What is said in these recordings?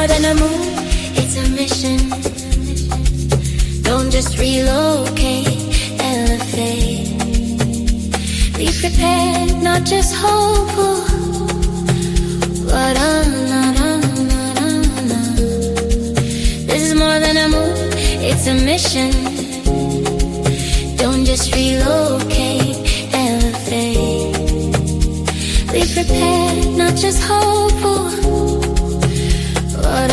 more than a move, it's a mission. Don't just relocate, elevate. Be prepared, not just hopeful. But this is more than a move, it's a mission. Don't just relocate, elevate. Be prepared, not just hopeful. But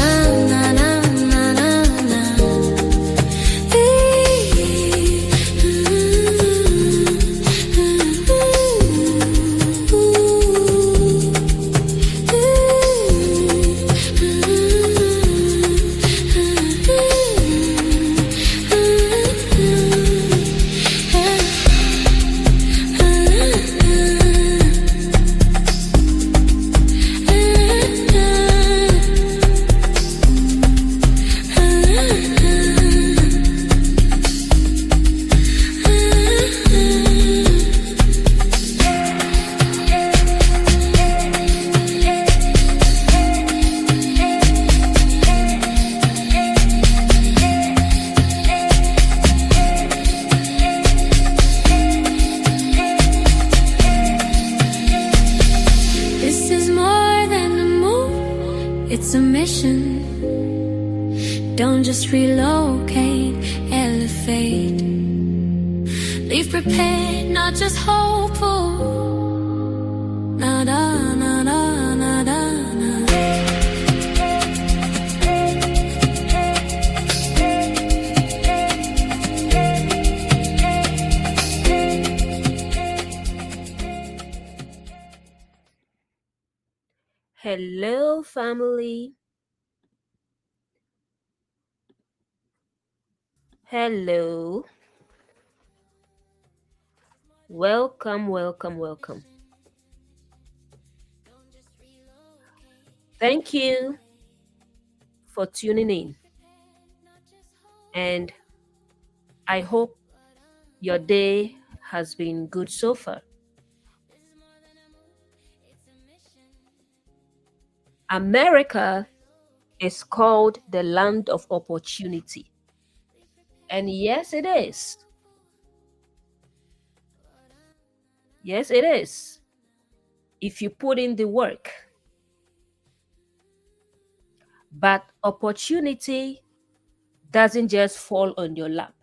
it's a mission. Don't just relocate, elevate. Leave prepared, not just hopeful. Na da na da na da na. Hello, family. Hello. Welcome, welcome, welcome. Thank you for tuning in. And I hope your day has been good so far. America is called the land of opportunity. And yes, it is. Yes, it is. If you put in the work. But opportunity doesn't just fall on your lap.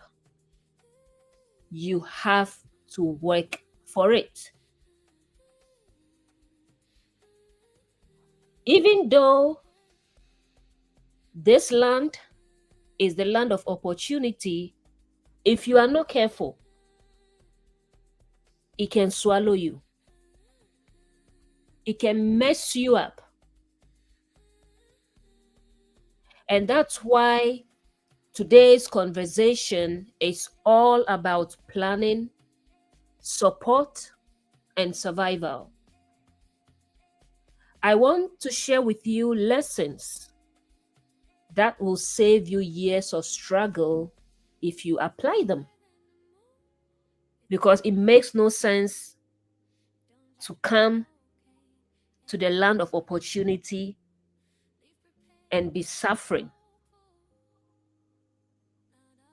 You have to work for it. Even though this land is the land of opportunity, if you are not careful, it can swallow you. It can mess you up. And that's why today's conversation is all about planning, support, and survival. I want to share with you lessons that will save you years of struggle if you apply them. Because it makes no sense to come to the land of opportunity and be suffering.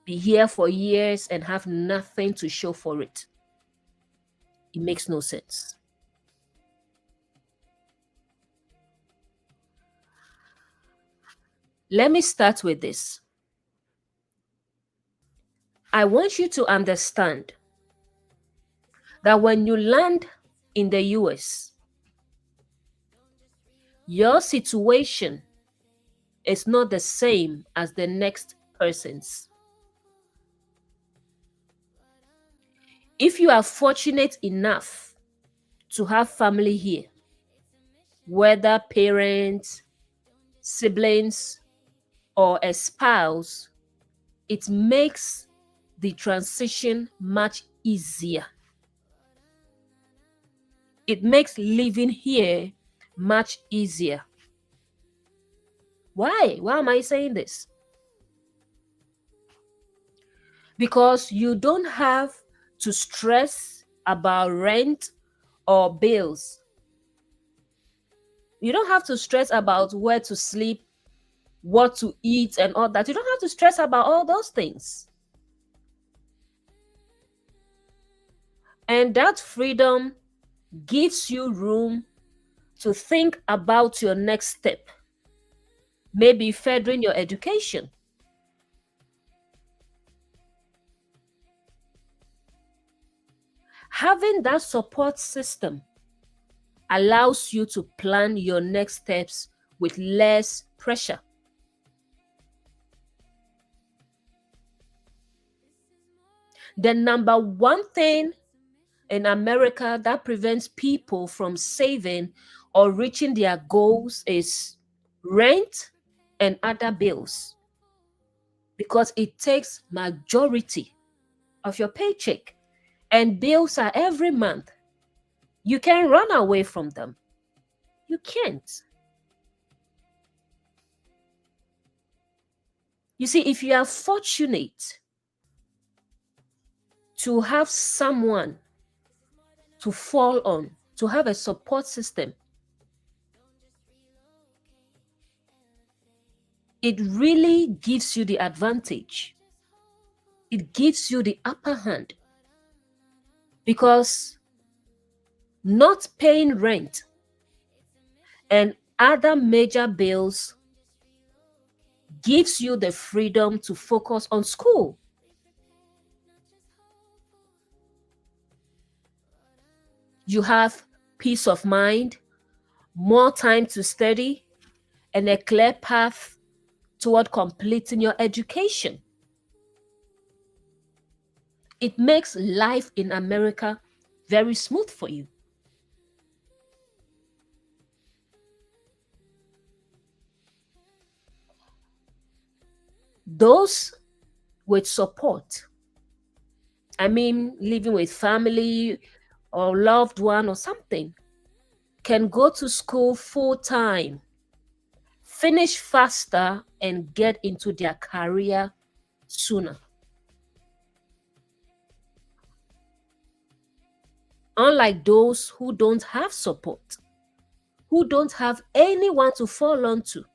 Be here for years and have nothing to show for it. It makes no sense. Let me start with this. I want you to understand that when you land in the US, your situation is not the same as the next person's. If you are fortunate enough to have family here, whether parents, siblings, or a spouse, it makes the transition much easier. It makes living here much easier. Why? Why am I saying this? Because you don't have to stress about rent or bills. You don't have to stress about where to sleep what to eat and all that. You don't have to stress about all those things. And that freedom gives you room to think about your next step, maybe furthering your education. Having that support system allows you to plan your next steps with less pressure. The number one thing in America that prevents people from saving or reaching their goals is rent and other bills, because it takes majority of your paycheck, and bills are every month. You can't run away from them. You can't. You see, if you are fortunate to have someone to fall on, to have a support system, it really gives you the advantage. It gives you the upper hand, because not paying rent and other major bills gives you the freedom to focus on school. You have peace of mind, more time to study, and a clear path toward completing your education. It makes life in America very smooth for you. Those with support, I mean, living with family or loved one or something, can go to school full time, finish faster, and get into their career sooner. Unlike those who don't have support, who don't have anyone to fall on to.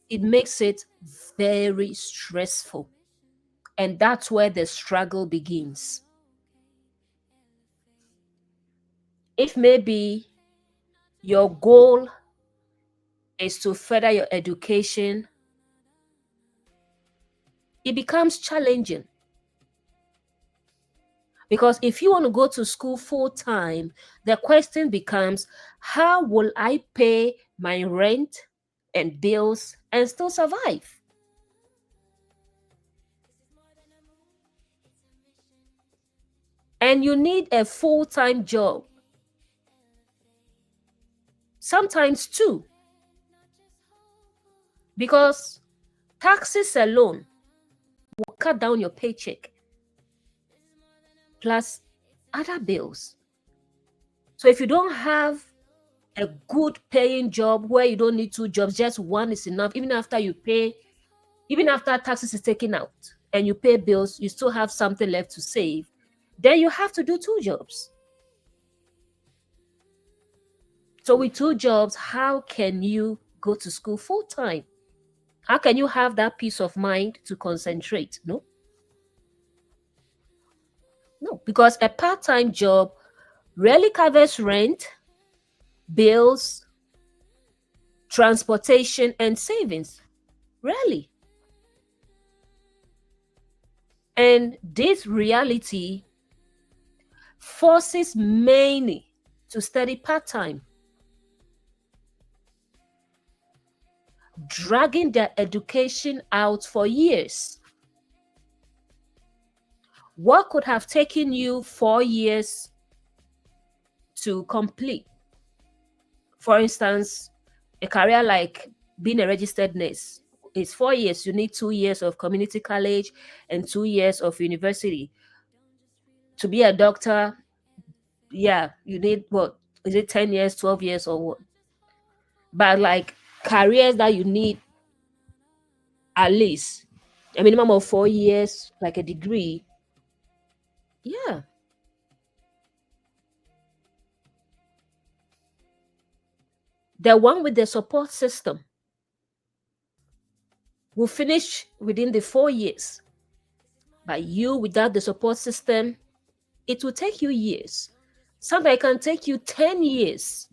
It makes it very stressful. And that's where the struggle begins. If maybe your goal is to further your education, it becomes challenging. Because if you want to go to school full time, the question becomes, how will I pay my rent and bills and still survive? And you need a full time job, sometimes two, because taxes alone will cut down your paycheck, plus other bills. So if you don't have a good paying job where you don't need two jobs, just one is enough, even after taxes is taken out and you pay bills, you still have something left to save, then you have to do two jobs. So with two jobs, how can you go to school full time? How can you have that peace of mind to concentrate? No. No, because a part-time job rarely covers rent, bills, transportation, and savings. Rarely. And this reality forces many to study part-time, dragging their education out for years. What could have taken you 4 years to complete? For instance, a career like being a registered nurse is 4 years. You need 2 years of community college and 2 years of university. To be a doctor, yeah, you need what? Is it 10 years, 12 years, or what? But like careers that you need at least a minimum of 4 years, like a degree, yeah. The one with the support system will finish within the 4 years. But you without the support system, it will take you years. Sometimes it can take you 10 years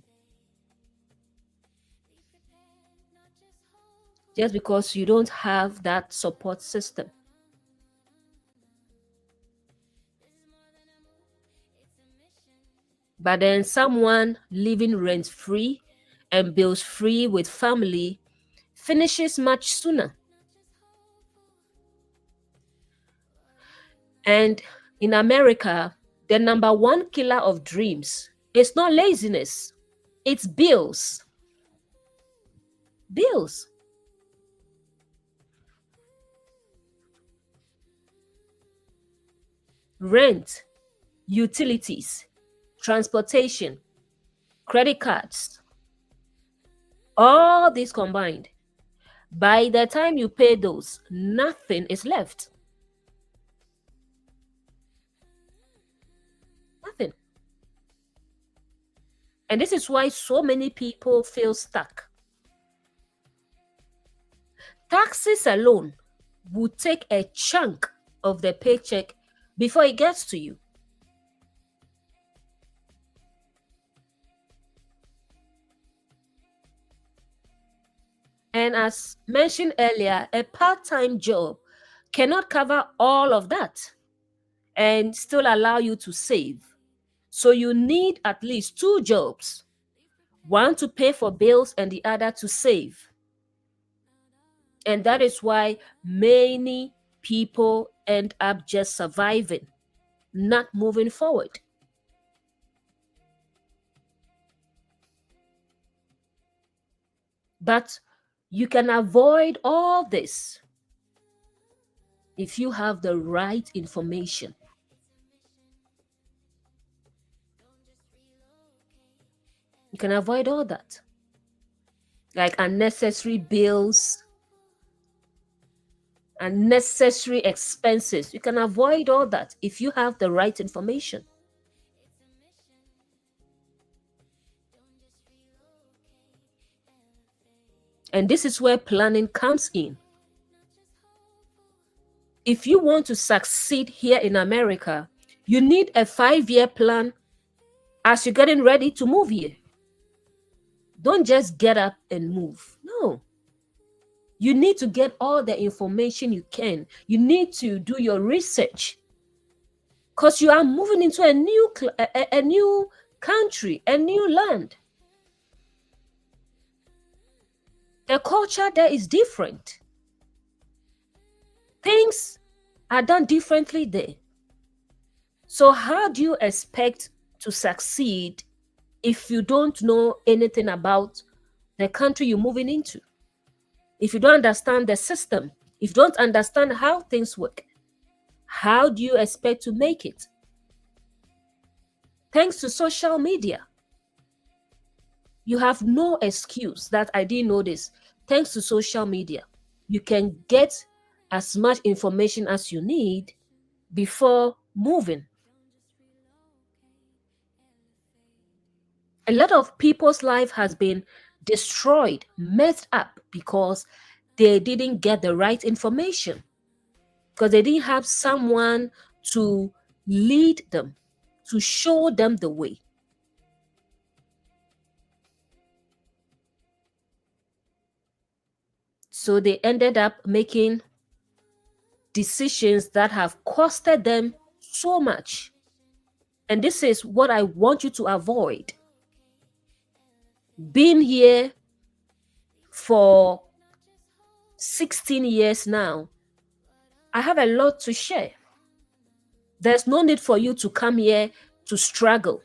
just because you don't have that support system. But then someone living rent free and bills free with family finishes much sooner. And in America, the number one killer of dreams is not laziness, it's bills. Bills. Rent, utilities, transportation, credit cards, all these combined. By the time you pay those, nothing is left. Nothing. And this is why so many people feel stuck. Taxes alone will take a chunk of the paycheck before it gets to you. And as mentioned earlier, a part-time job cannot cover all of that and still allow you to save. So you need at least two jobs, one to pay for bills and the other to save. And that is why many people end up just surviving, not moving forward. But you can avoid all this if you have the right information. You can avoid all that, like unnecessary bills, unnecessary expenses. You can avoid all that if you have the right information. And this is where planning comes in. If you want to succeed here in America, you need a 5-year plan as you're getting ready to move here. Don't just get up and move. No. You need to get all the information you can. You need to do your research because you are moving into a new country, a new land. The culture there is different. Things are done differently there. So how do you expect to succeed if you don't know anything about the country you're moving into? If you don't understand the system, if you don't understand how things work, how do you expect to make it? Thanks to social media, you have no excuse that I didn't know this. Thanks to social media, you can get as much information as you need before moving. A lot of people's life has been destroyed, messed up because they didn't get the right information, because they didn't have someone to lead them, to show them the way. So they ended up making decisions that have costed them so much. And this is what I want you to avoid. Being here for 16 years now, I have a lot to share. There's no need for you to come here to struggle,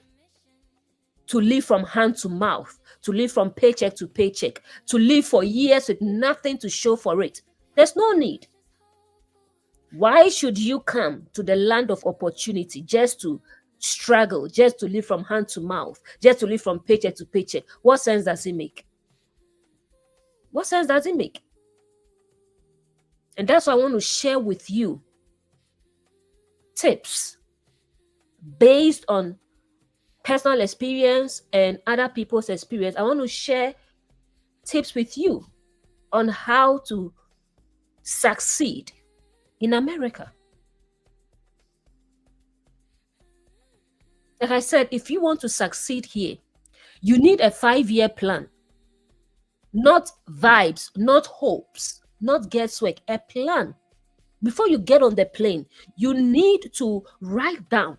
to live from hand to mouth, to live from paycheck to paycheck, to live for years with nothing to show for it. There's no need. Why should you come to the land of opportunity just to struggle, just to live from hand to mouth, just to live from paycheck to paycheck? What sense does it make? What sense does it make? And that's why I want to share with you tips based on personal experience and other people's experience. I want to share tips with you on how to succeed in America. Like I said, if you want to succeed here, you need a 5-year plan, not vibes, not hopes, not guesswork, a plan. Before you get on the plane, you need to write down,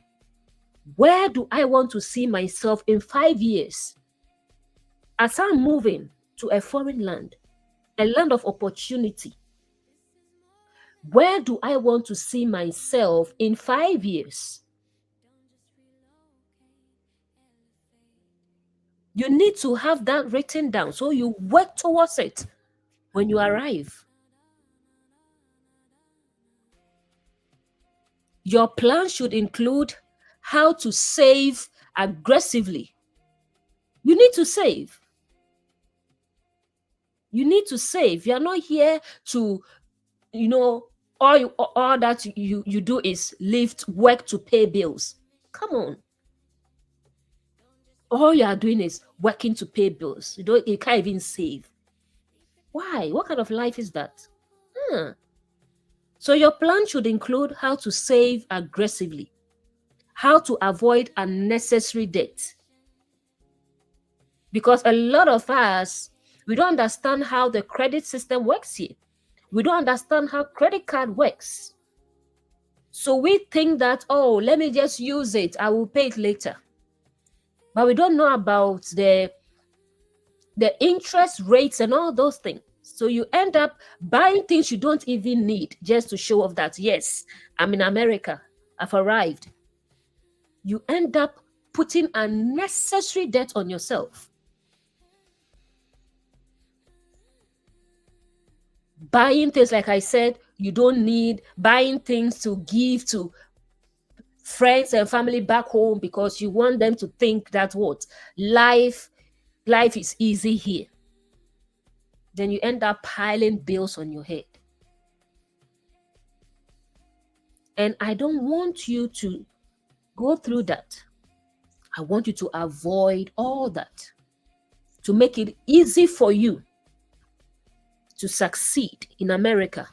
where do I want to see myself in 5 years? As I'm moving to a foreign land, a land of opportunity, where do I want to see myself in 5 years? You need to have that written down so you work towards it when you arrive. Your plan should include how to save aggressively. You need to save. You need to save. You're not here to, all that you do is lift work to pay bills. Come on. All you are doing is working to pay bills. You can't even save. Why? What kind of life is that? So your plan should include how to save aggressively, how to avoid unnecessary debt. Because a lot of us, we don't understand how the credit system works here. We don't understand how credit card works. So we think that, oh, let me just use it, I will pay it later. But we don't know about the interest rates and all those things. So you end up buying things you don't even need just to show off that, yes, I'm in America, I've arrived. You end up putting unnecessary debt on yourself. Buying things, like I said, you don't need, buying things to give to friends and family back home because you want them to think that what? Life is easy here. Then you end up piling bills on your head. And I don't want you to go through that. I want you to avoid all that, to make it easy for you to succeed in America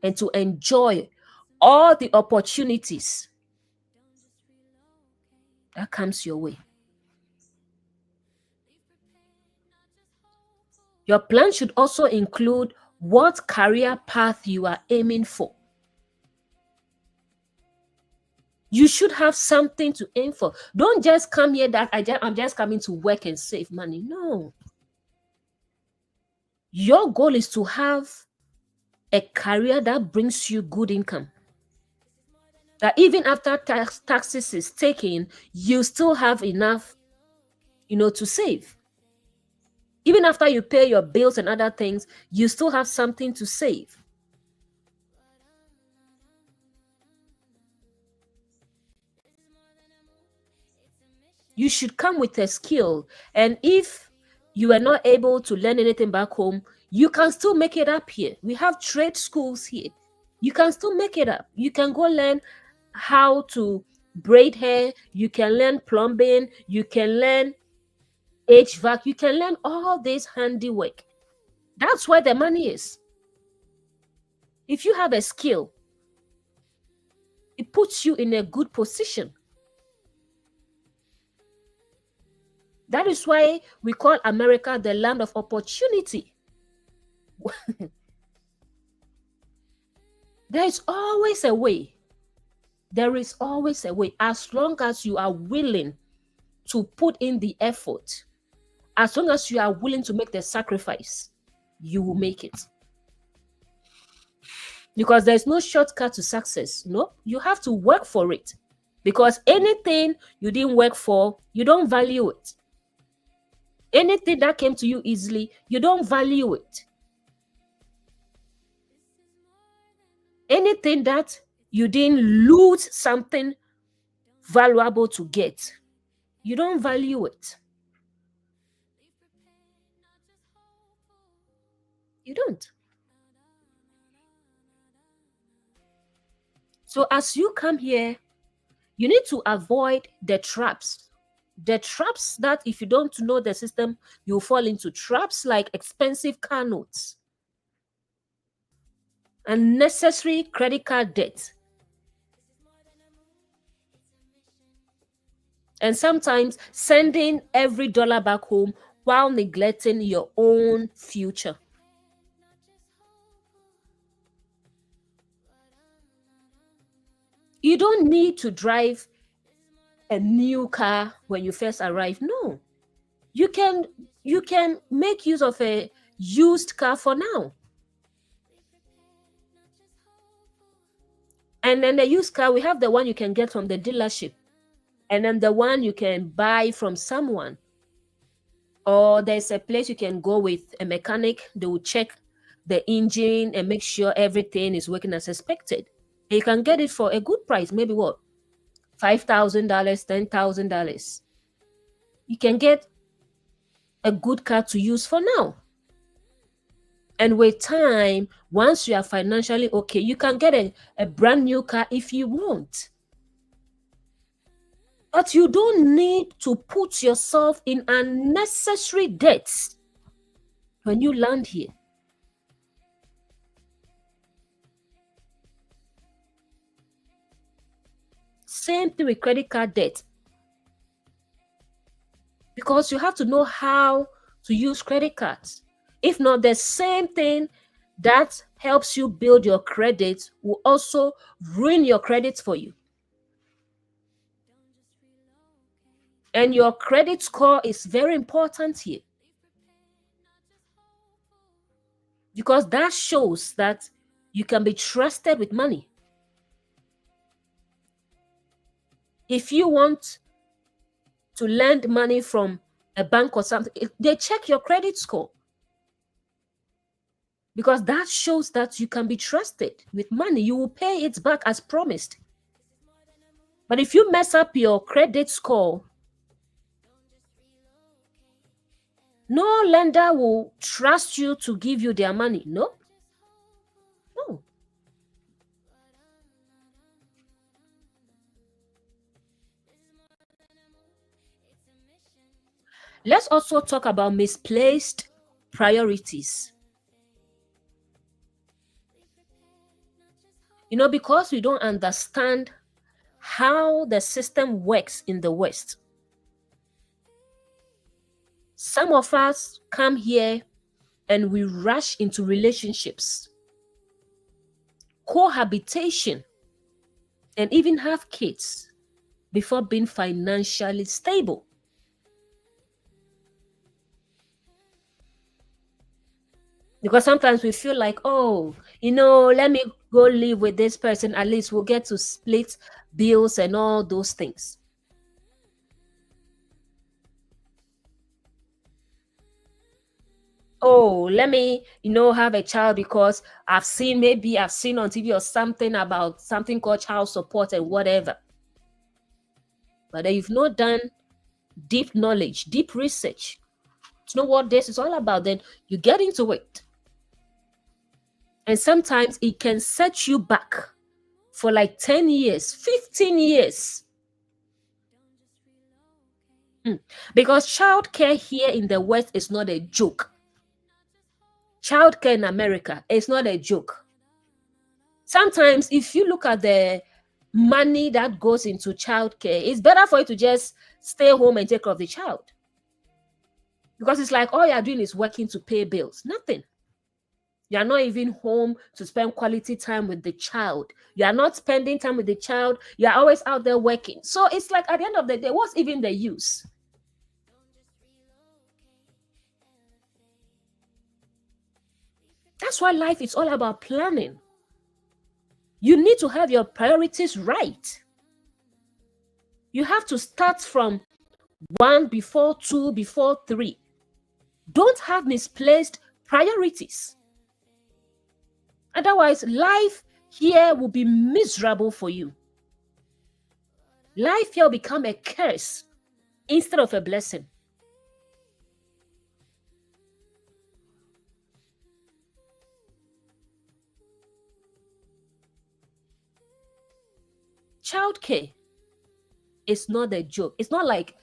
and to enjoy all the opportunities that comes your way. Your plan should also include what career path you are aiming for. You should have something to aim for. Don't just come here that I'm just coming to work and save money. No. Your goal is to have a career that brings you good income. That even after taxes is taken, you still have enough, to save. Even after you pay your bills and other things, you still have something to save. You should come with a skill. And if you are not able to learn anything back home, you can still make it up here. We have trade schools here. You can still make it up. You can go learn how to braid hair. You can learn plumbing. You can learn HVAC. You can learn all this handiwork. That's where the money is. If you have a skill, it puts you in a good position. That is why we call America the land of opportunity. There is always a way. There is always a way. As long as you are willing to put in the effort, as long as you are willing to make the sacrifice, you will make it. Because there's no shortcut to success. No, you have to work for it. Because anything you didn't work for, you don't value it. Anything that came to you easily, you don't value it. Anything that you didn't lose something valuable to get, you don't value it. You don't. So as you come here, you need to avoid the traps The traps that if you don't know the system, you fall into traps like expensive car notes, unnecessary credit card debt, and sometimes sending every dollar back home while neglecting your own future. You don't need to drive a new car when you first arrive. No. You can you can make use of a used car for now. And then the used car, we have the one you can get from the dealership, and then the one you can buy from someone. Or there's a place you can go with a mechanic, they will check the engine and make sure everything is working as expected. And you can get it for a good price, maybe what? $5,000, $10,000. You can get a good car to use for now. And with time, once you are financially okay, you can get a brand new car if you want. But you don't need to put yourself in unnecessary debts when you land here. Same thing with credit card debt. Because you have to know how to use credit cards. If not, the same thing that helps you build your credit will also ruin your credit for you. And your credit score is very important here because that shows that you can be trusted with money. If you want to lend money from a bank or something, they check your credit score because that shows that you can be trusted with money. You will pay it back as promised. But if you mess up your credit score, no lender will trust you to give you their money. No. No. Let's also talk about misplaced priorities. Because we don't understand how the system works in the West, some of us come here and we rush into relationships, cohabitation, and even have kids before being financially stable. Because sometimes we feel like, oh, let me go live with this person. At least we'll get to split bills and all those things. Oh, let me, have a child because maybe I've seen on TV or something about something called child support and whatever. But then you've not done deep knowledge, deep research to know what this is all about, then you get into it. And sometimes it can set you back for like 10 years, 15 years. Because childcare here in the West is not a joke. Childcare in America is not a joke. Sometimes if you look at the money that goes into childcare, it's better for you to just stay home and take care of the child. Because it's like all you're doing is working to pay bills. Nothing. You are not even home to spend quality time with the child. You are not spending time with the child. You are always out there working. So it's like at the end of the day, what's even the use? That's why life is all about planning. You need to have your priorities right. You have to start from 1 before 2 before 3. Don't have misplaced priorities. Otherwise, life here will be miserable for you. Life here will become a curse instead of a blessing. Childcare is not a joke. It's not like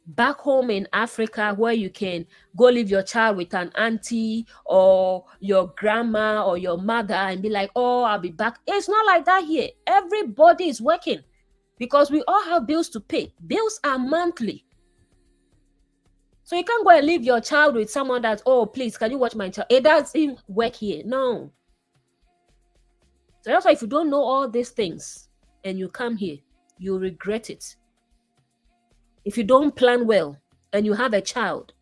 back home in Africa, where you can go leave your child with an auntie or your grandma or your mother and be like, oh, I'll be back. It's not like that here. Everybody is working because we all have bills to pay. Bills are monthly. So you can't go and leave your child with someone that, oh, please, can you watch my child? It doesn't work here. No. So that's why if you don't know all these things and you come here, you'll regret it. If you don't plan well and you have a child,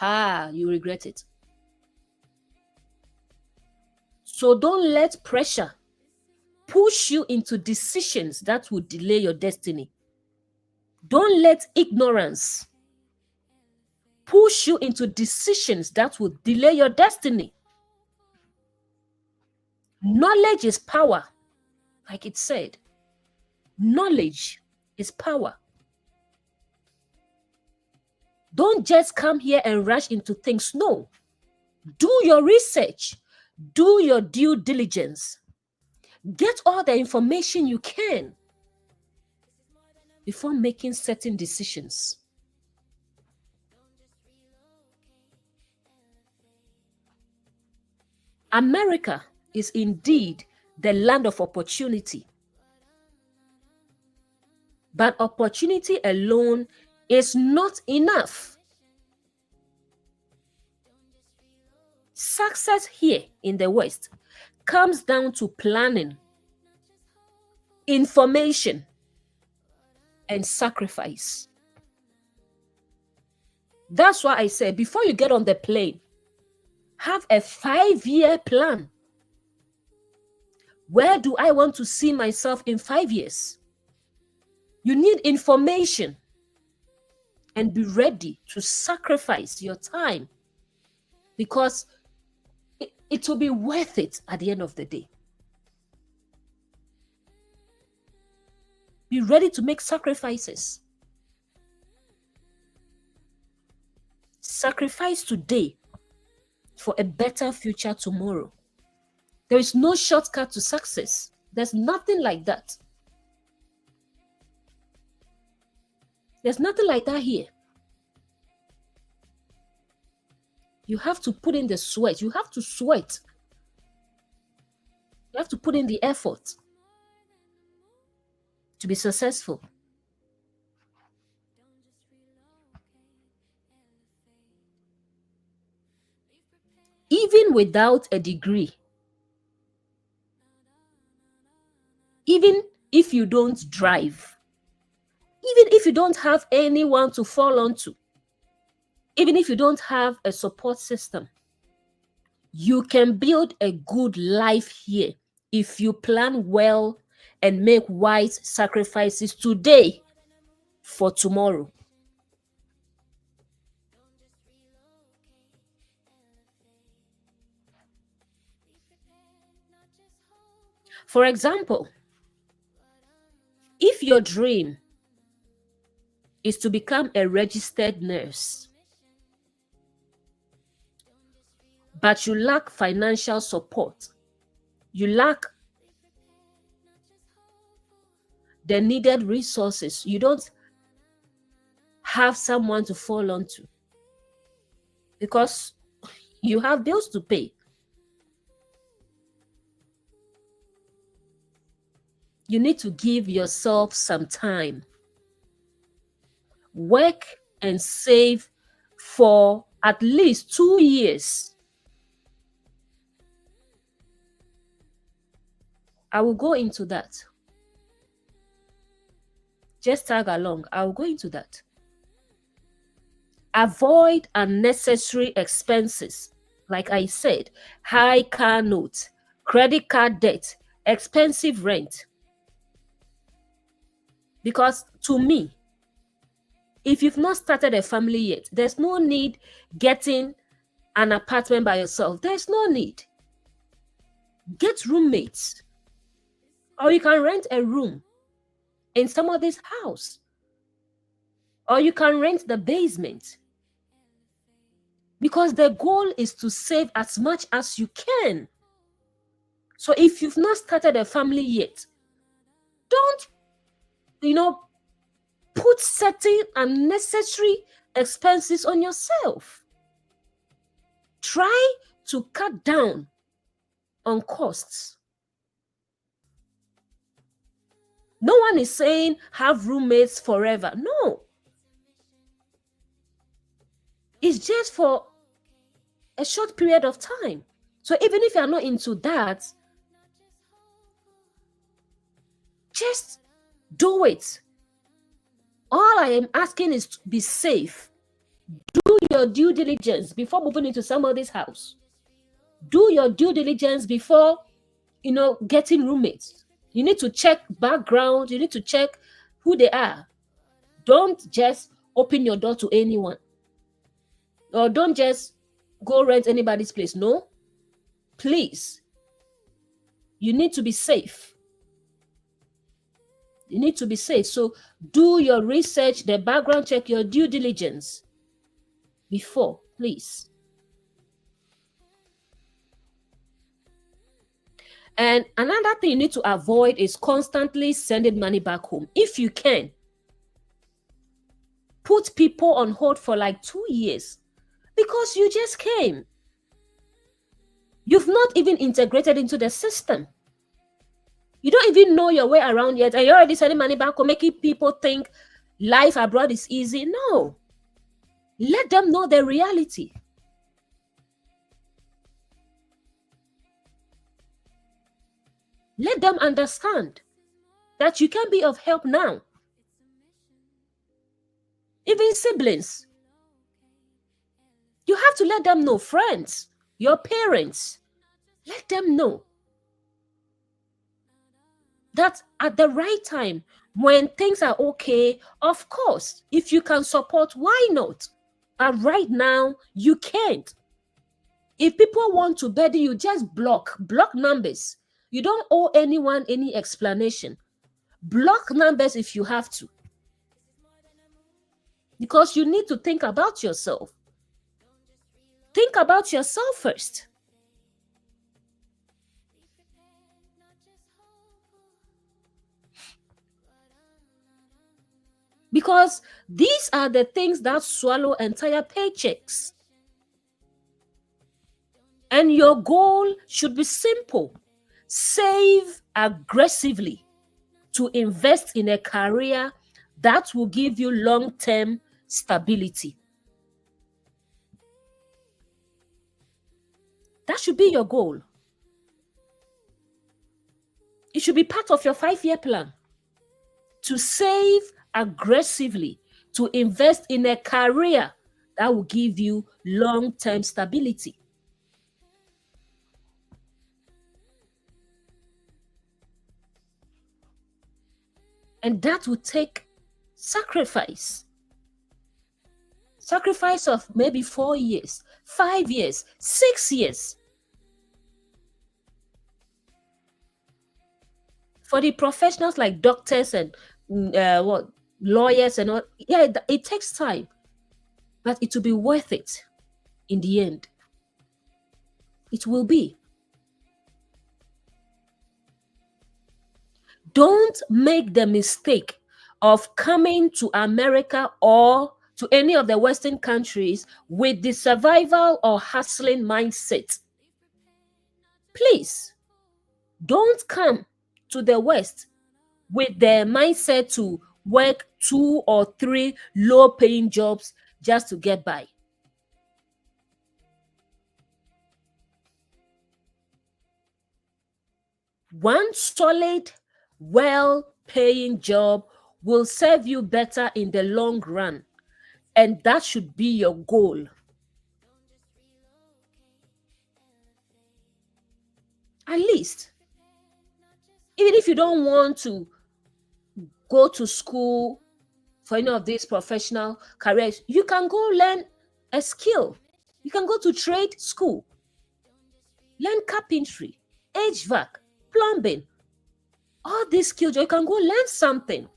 you regret it. So don't let pressure push you into decisions that will delay your destiny. Don't let ignorance push you into decisions that will delay your destiny. Knowledge is power, like it said. Knowledge is power. Don't just come here and rush into things. No. Do your research. Do your due diligence. Get all the information you can before making certain decisions. America is indeed the land of opportunity. But opportunity alone is not enough. Success here in the West comes down to planning, information, and sacrifice. That's why I said, before you get on the plane, have a 5-year plan. Where do I want to see myself in 5 years? You need information and be ready to sacrifice your time because it will be worth it at the end of the day. Be ready to make sacrifices. Sacrifice today for a better future tomorrow. There is no shortcut to success. There's nothing like that. There's nothing like that here. You have to put in the sweat. You have to sweat. You have to put in the effort to be successful. Even without a degree, even if you don't drive, even if you don't have anyone to fall onto, even if you don't have a support system, you can build a good life here if you plan well and make wise sacrifices today for tomorrow. For example, if your dream is to become a registered nurse, but you lack financial support, you lack the needed resources, you don't have someone to fall onto because you have bills to pay. You need to give yourself some time. Work and save for at least 2 years. I will go into that. Just tag along. I will go into that. Avoid unnecessary expenses. Like I said, high car note, credit card debt, expensive rent. Because to me, if you've not started a family yet, there's no need getting an apartment by yourself. There's no need. Get roommates. Or you can rent a room in somebody's house. Or you can rent the basement. Because the goal is to save as much as you can. So if you've not started a family yet, don't, put certain unnecessary expenses on yourself. Try to cut down on costs. No one is saying have roommates forever. No. It's just for a short period of time. So even if you're not into that, just do it. All I am asking is to be safe. Do your due diligence before moving into somebody's house. Do your due diligence before, getting roommates. You need to check background. You need to check who they are. Don't just open your door to anyone. Or don't just go rent anybody's place. No. Please. You need to be safe. You need to be safe. So do your research, the background check, your due diligence before, please. And another thing you need to avoid is constantly sending money back home. If you can, put people on hold for like 2 years because you just came. You've not even integrated into the system. You don't even know your way around yet, and you're already sending money back home, making people think life abroad is easy. No. Let them know the reality. Let them understand that you can be of help now. Even siblings. You have to let them know. Friends, your parents, let them know that at the right time, when things are okay, of course, if you can support, why not? But right now, you can't. If people want to burden you, just block numbers. You don't owe anyone any explanation. Block numbers if you have to. Because you need to think about yourself. Think about yourself first. Because these are the things that swallow entire paychecks. And your goal should be simple. Save aggressively to invest in a career that will give you long-term stability. That should be your goal. It should be part of your 5-year plan. To save aggressively, to invest in a career that will give you long-term stability. And that will take sacrifice. Sacrifice of maybe 4 years, 5 years, 6 years. For the professionals like doctors and lawyers and all, yeah, it takes time, but it will be worth it in the end. It will be. Don't make the mistake of coming to America or to any of the Western countries with the survival or hustling mindset. Please, don't come to the West with the mindset to work 2 or 3 low-paying jobs just to get by. One solid, well-paying job will serve you better in the long run, and that should be your goal. At least, even if you don't want to go to school for any of these professional careers, you can go learn a skill. You can go to trade school, learn carpentry, HVAC, plumbing, all these skills. You can go learn something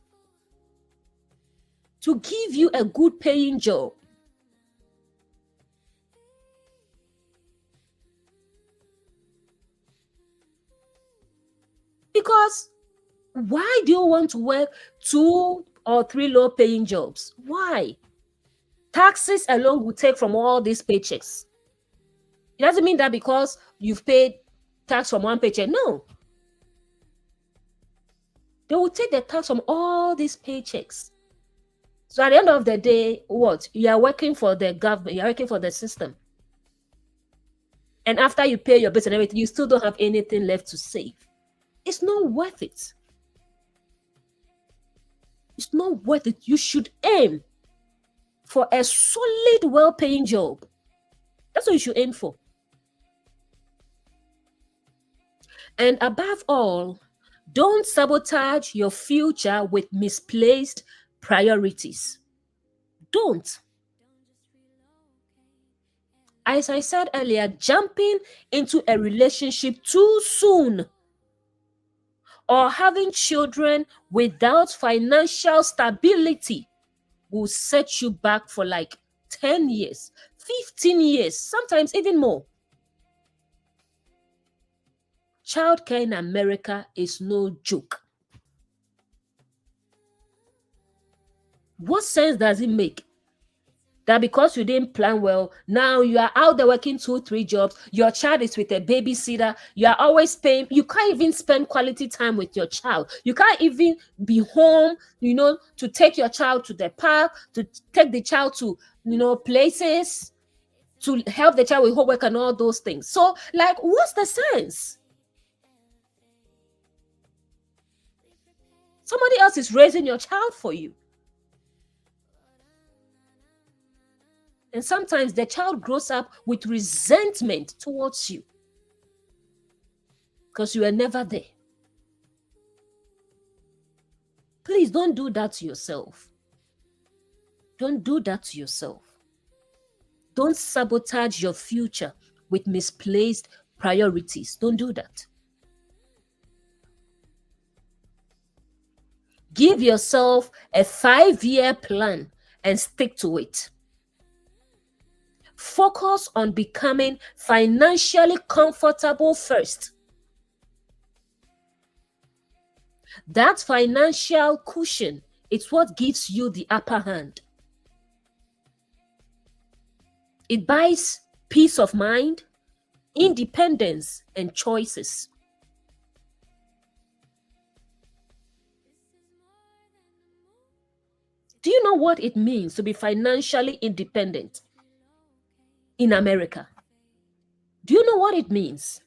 to give you a good paying job. Because Why do you want to work 2 or 3 low paying jobs? Why? Taxes alone will take from all these paychecks. It doesn't mean that because you've paid tax from one paycheck. No, they will take the tax from all these paychecks. So at the end of the day, what? You are working for the government, you are working for the system. And after you pay your bills and everything, you still don't have anything left to save. It's not worth it. It's not worth it. You should aim for a solid, well paying job. That's what you should aim for. And above all, don't sabotage your future with misplaced priorities. Don't. As I said earlier, jumping into a relationship too soon or having children without financial stability will set you back for like 10 years, 15 years, sometimes even more. Childcare in America is no joke. What sense does it make that because you didn't plan well, now you are out there working 2, 3 jobs, your child is with a babysitter, you are always paying, you can't even spend quality time with your child. You can't even be home, to take your child to the park, to take the child to, places, to help the child with homework and all those things. So, like, what's the sense? Somebody else is raising your child for you. And sometimes the child grows up with resentment towards you because you were never there. Please don't do that to yourself. Don't do that to yourself. Don't sabotage your future with misplaced priorities. Don't do that. Give yourself a 5-year plan and stick to it. Focus on becoming financially comfortable first. That financial cushion is what gives you the upper hand. It buys peace of mind, independence, and choices. Do you know what it means to be financially independent in America? Do you know what it means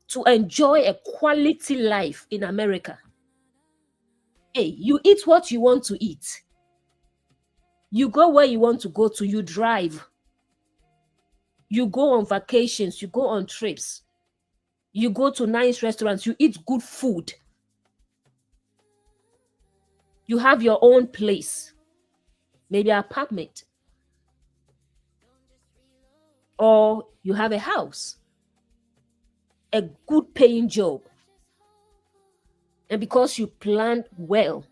to enjoy a quality life in America? Hey, you eat what you want to eat. You go where you want to go to. You drive. You go on vacations. You go on trips. You go to nice restaurants. You eat good food. You have your own place, maybe an apartment, or you have a house, a good paying job. And because you planned well,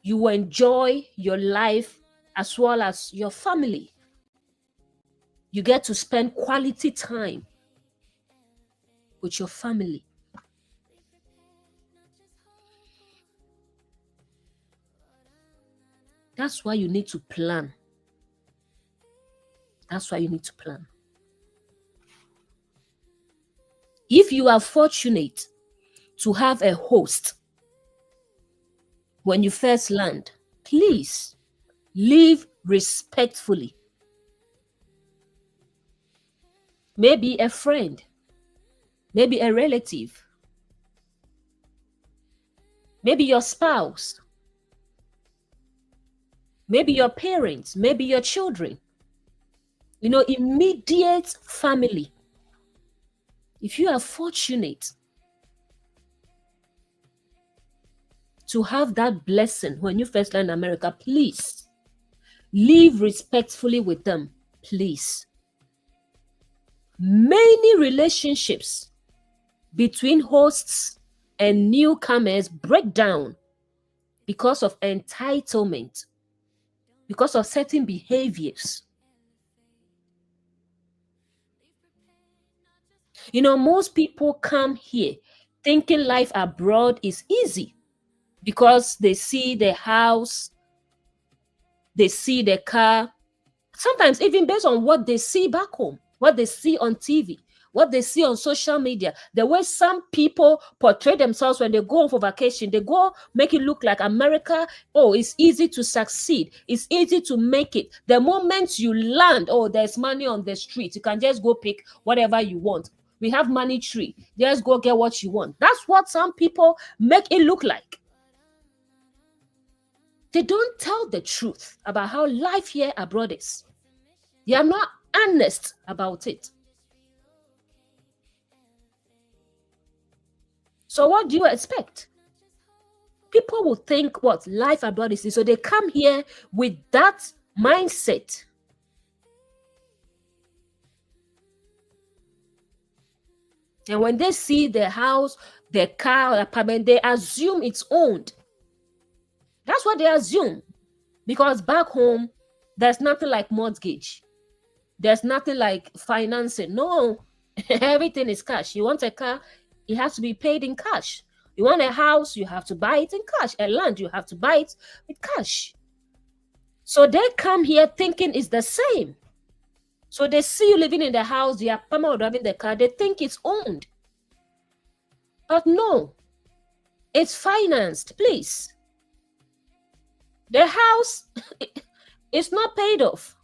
you enjoy your life as well as your family. You get to spend quality time with your family. That's why you need to plan. That's why you need to plan. If you are fortunate to have a host when you first land, please live respectfully. Maybe a friend, maybe a relative, maybe your spouse, maybe your parents, maybe your children, immediate family. If you are fortunate to have that blessing when you first land in America, please live respectfully with them, please. Many relationships between hosts and newcomers break down because of entitlement, because of certain behaviors. Most people come here thinking life abroad is easy because they see the house, they see the car, sometimes even based on what they see back home, what they see on TV, what they see on social media, the way some people portray themselves when they go home for vacation, they go make it look like America. Oh, it's easy to succeed, it's easy to make it. The moment you land, oh, there's money on the street, you can just go pick whatever you want. We have money tree, just go get what you want. That's what some people make it look like. They don't tell the truth about how life here abroad is. They are not honest about it. So what do you expect? People will think what life abroad is. So they come here with that mindset. And when they see the house, the car, the apartment, they assume it's owned. That's what they assume. Because back home, there's nothing like mortgage. There's nothing like financing. No, everything is cash. You want a car, it has to be paid in cash. You want a house, you have to buy it in cash. A land, you have to buy it with cash. So they come here thinking it's the same. So they see you living in the house, the apartment, or driving the car, they think it's owned. But no, it's financed, please. The house is not paid off.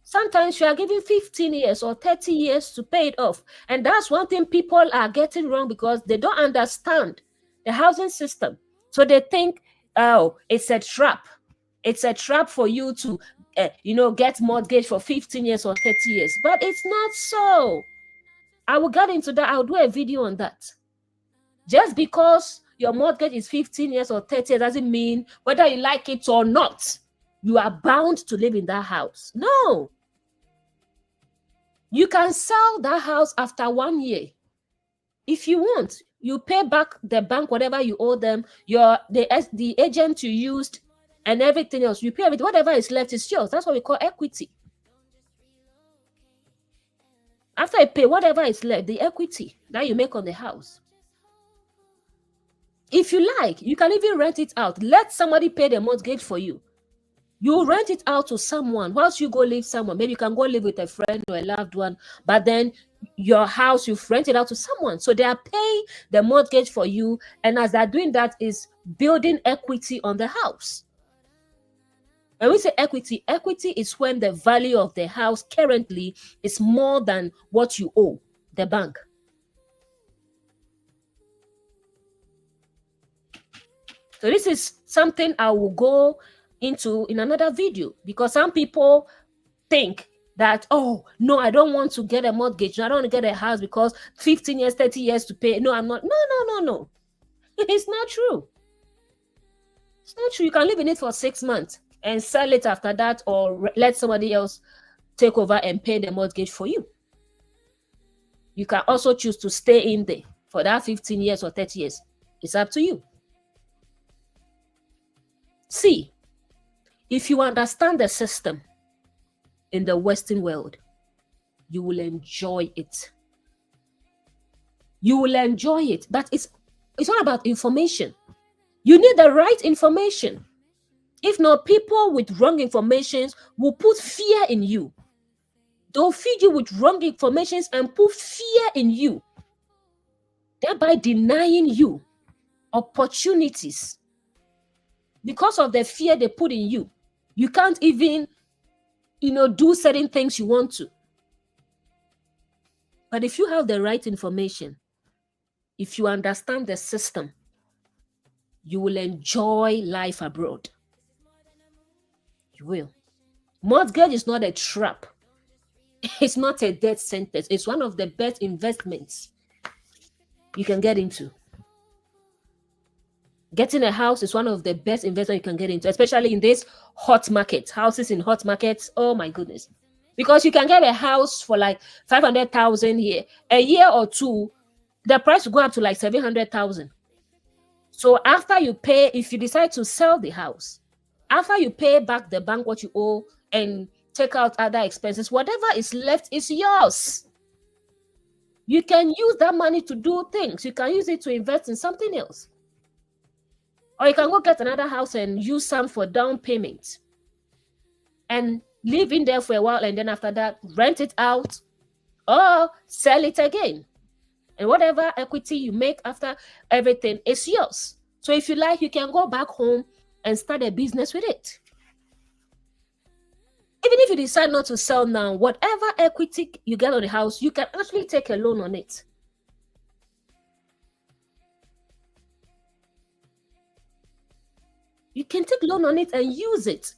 Sometimes you are given 15 years or 30 years to pay it off. And that's one thing people are getting wrong because they don't understand the housing system. So they think, oh, it's a trap. It's a trap for you to, get mortgage for 15 years or 30 years. But it's not so. I will get into that. I'll do a video on that. Just because your mortgage is 15 years or 30 years doesn't mean whether you like it or not, you are bound to live in that house. No. You can sell that house after 1 year. If you want, you pay back the bank whatever you owe them, the agent you used, and everything else. You pay everything. Whatever is left is yours. That's what we call equity. After you pay whatever is left, the equity that you make on the house. If you like, you can even rent it out. Let somebody pay the mortgage for you. You rent it out to someone. Whilst you go live somewhere, maybe you can go live with a friend or a loved one, but then your house, you've rented out to someone. So they are paying the mortgage for you. And as they're doing that, is building equity on the house. When we say equity, equity is when the value of the house currently is more than what you owe the bank. So this is something I will go into in another video, because some people think that, oh, no, I don't want to get a mortgage. I don't want to get a house because 15 years, 30 years to pay. No, I'm not. No. It's not true. It's not true. You can live in it for 6 months and sell it after that, or let somebody else take over and pay the mortgage for you. You can also choose to stay in there for that 15 years or 30 years. It's up to you. See, if you understand the system in the Western world, you will enjoy it. You will enjoy it. But it's all about information. You need the right information. If not, people with wrong information will put fear in you. They'll feed you with wrong information and put fear in you, thereby denying you opportunities. Because of the fear they put in you, you can't even, do certain things you want to. But if you have the right information, if you understand the system, you will enjoy life abroad. You will. Mortgage is not a trap. It's not a death sentence. It's one of the best investments you can get into. Getting a house is one of the best investments you can get into, especially in this hot market. Houses in hot markets, oh my goodness. Because you can get a house for like 500,000 here. A year or two, the price will go up to like 700,000. So after you pay, if you decide to sell the house, after you pay back the bank what you owe and take out other expenses, whatever is left is yours. You can use that money to do things. You can use it to invest in something else. Or you can go get another house and use some for down payment and live in there for a while, and then after that, rent it out or sell it again. And whatever equity you make after everything is yours. So if you like, you can go back home and start a business with it. Even if you decide not to sell now, whatever equity you get on the house, you can actually take a loan on it. You can take loan on it and use it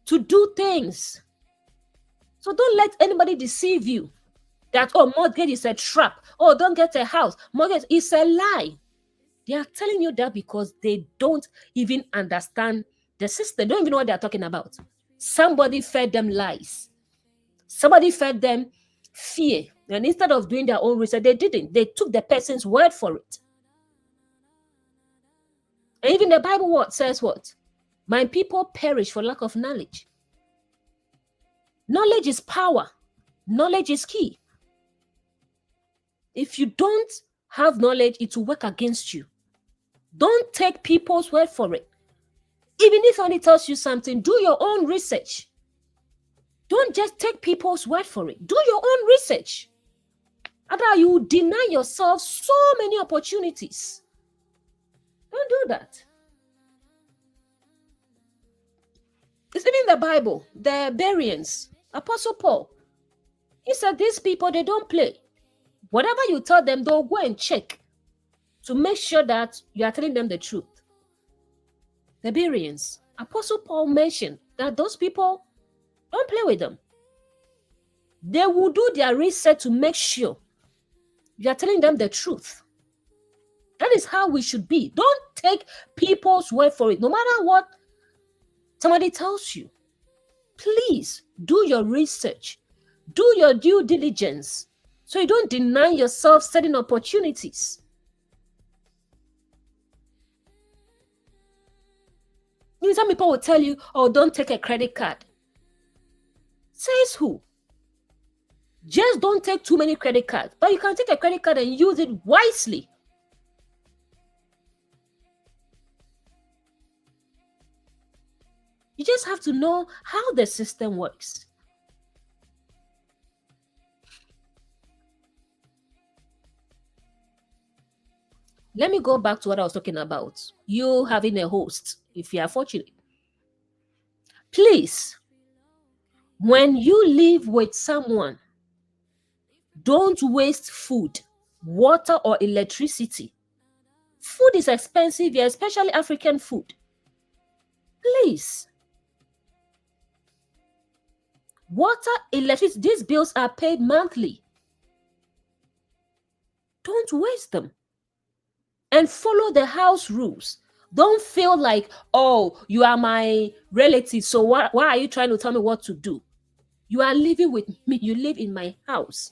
to do things. So don't let anybody deceive you that, oh, mortgage is a trap. Oh, don't get a house. Mortgage is a lie. They are telling you that because they don't even understand the system. They don't even know what they are talking about. Somebody fed them lies. Somebody fed them fear. And instead of doing their own research, they didn't. They took the person's word for it. And even the Bible word says what? My people perish for lack of knowledge. Knowledge is power. Knowledge is key. If you don't have knowledge, it will work against you. Don't take people's word for it. Even if somebody tells you something, do your own research. Don't just take people's word for it. Do your own research. Otherwise, you deny yourself so many opportunities. Don't do that. It's even in the Bible, the Bereans, Apostle Paul. He said, these people, they don't play. Whatever you tell them, they'll go and check to make sure that you are telling them the truth. The Bereans, Apostle Paul mentioned that those people, don't play with them. They will do their research to make sure you are telling them the truth. That is how we should be. Don't take people's word for it. No matter what somebody tells you, please do your research. Do your due diligence so you don't deny yourself certain opportunities. Some people will tell you, oh, don't take a credit card. Says who? Just don't take too many credit cards. But you can take a credit card and use it wisely. You just have to know how the system works. Let me go back to what I was talking about. You having a host, if you are fortunate. Please, when you live with someone, don't waste food, water, or electricity. Food is expensive here, especially African food. Please. Water, electricity, these bills are paid monthly. Don't waste them. And follow the house rules. Don't feel like, oh, you are my relative, so why are you trying to tell me what to do? You are living with me. You live in my house.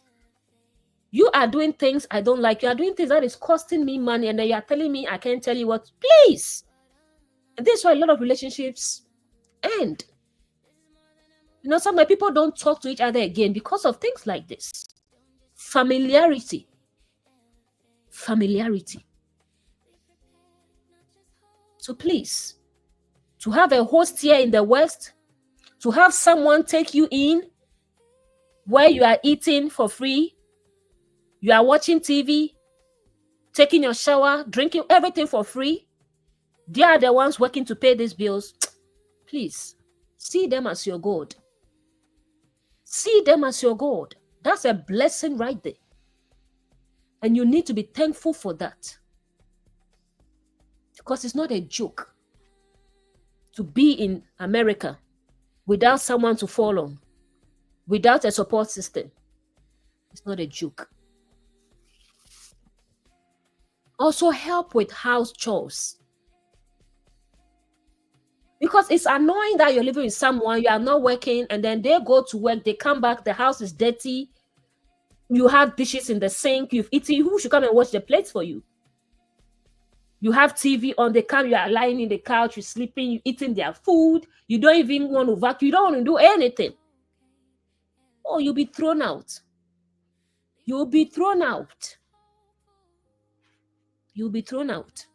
You are doing things I don't like. You are doing things that is costing me money, and then you are telling me I can't tell you what. Please. And this is why a lot of relationships end. Some people don't talk to each other again because of things like this. Familiarity. So please, to have a host here in the West, to have someone take you in where you are eating for free, you are watching TV, taking your shower, drinking everything for free, they are the ones working to pay these bills. Please, see them as your God. See them as your God. That's a blessing right there. And you need to be thankful for that. Because it's not a joke to be in America without someone to fall on, without a support system. It's not a joke. Also, help with house chores. Because it's annoying that you're living with someone, you are not working, and then they go to work, they come back, the house is dirty, you have dishes in the sink, you've eaten, who should come and wash the plates for you? You have TV on the couch, you are lying in the couch, you're sleeping, you're eating their food, you don't even want to vacuum, you don't want to do anything. Oh, you'll be thrown out. You'll be thrown out. You'll be thrown out.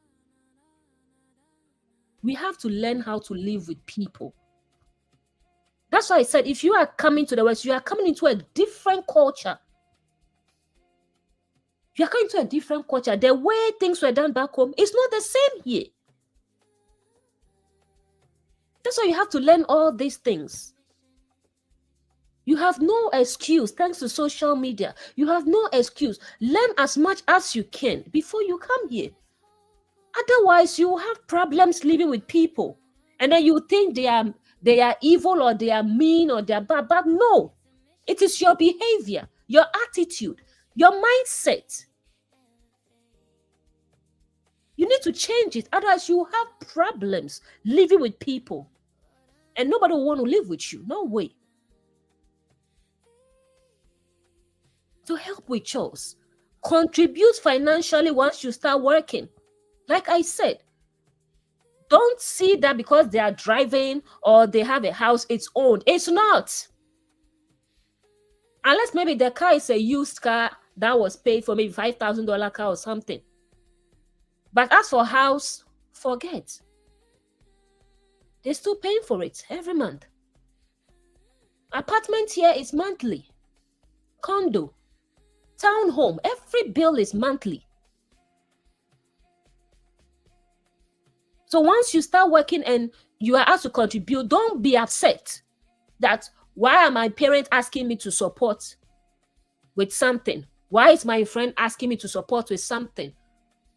We have to learn how to live with people. That's why I said, if you are coming to the West, you are coming into a different culture. You are coming to a different culture. The way things were done back home is not the same here. That's why you have to learn all these things. You have no excuse, thanks to social media. You have no excuse. Learn as much as you can before you come here. Otherwise, you will have problems living with people. And then you think they are evil or they are mean or they are bad. But no, it is your behavior, your attitude, your mindset. You need to change it. Otherwise, you will have problems living with people. And nobody will want to live with you. No way. To help with chores, contribute financially once you start working. Like I said, don't see that because they are driving or they have a house, it's owned. It's not. Unless maybe the car is a used car that was paid for, maybe $5,000 car or something. But as for house, forget. They're still paying for it every month. Apartment here is monthly. Condo, townhome, every bill is monthly. So once you start working and you are asked to contribute, don't be upset that why are my parents asking me to support with something? Why is my friend asking me to support with something?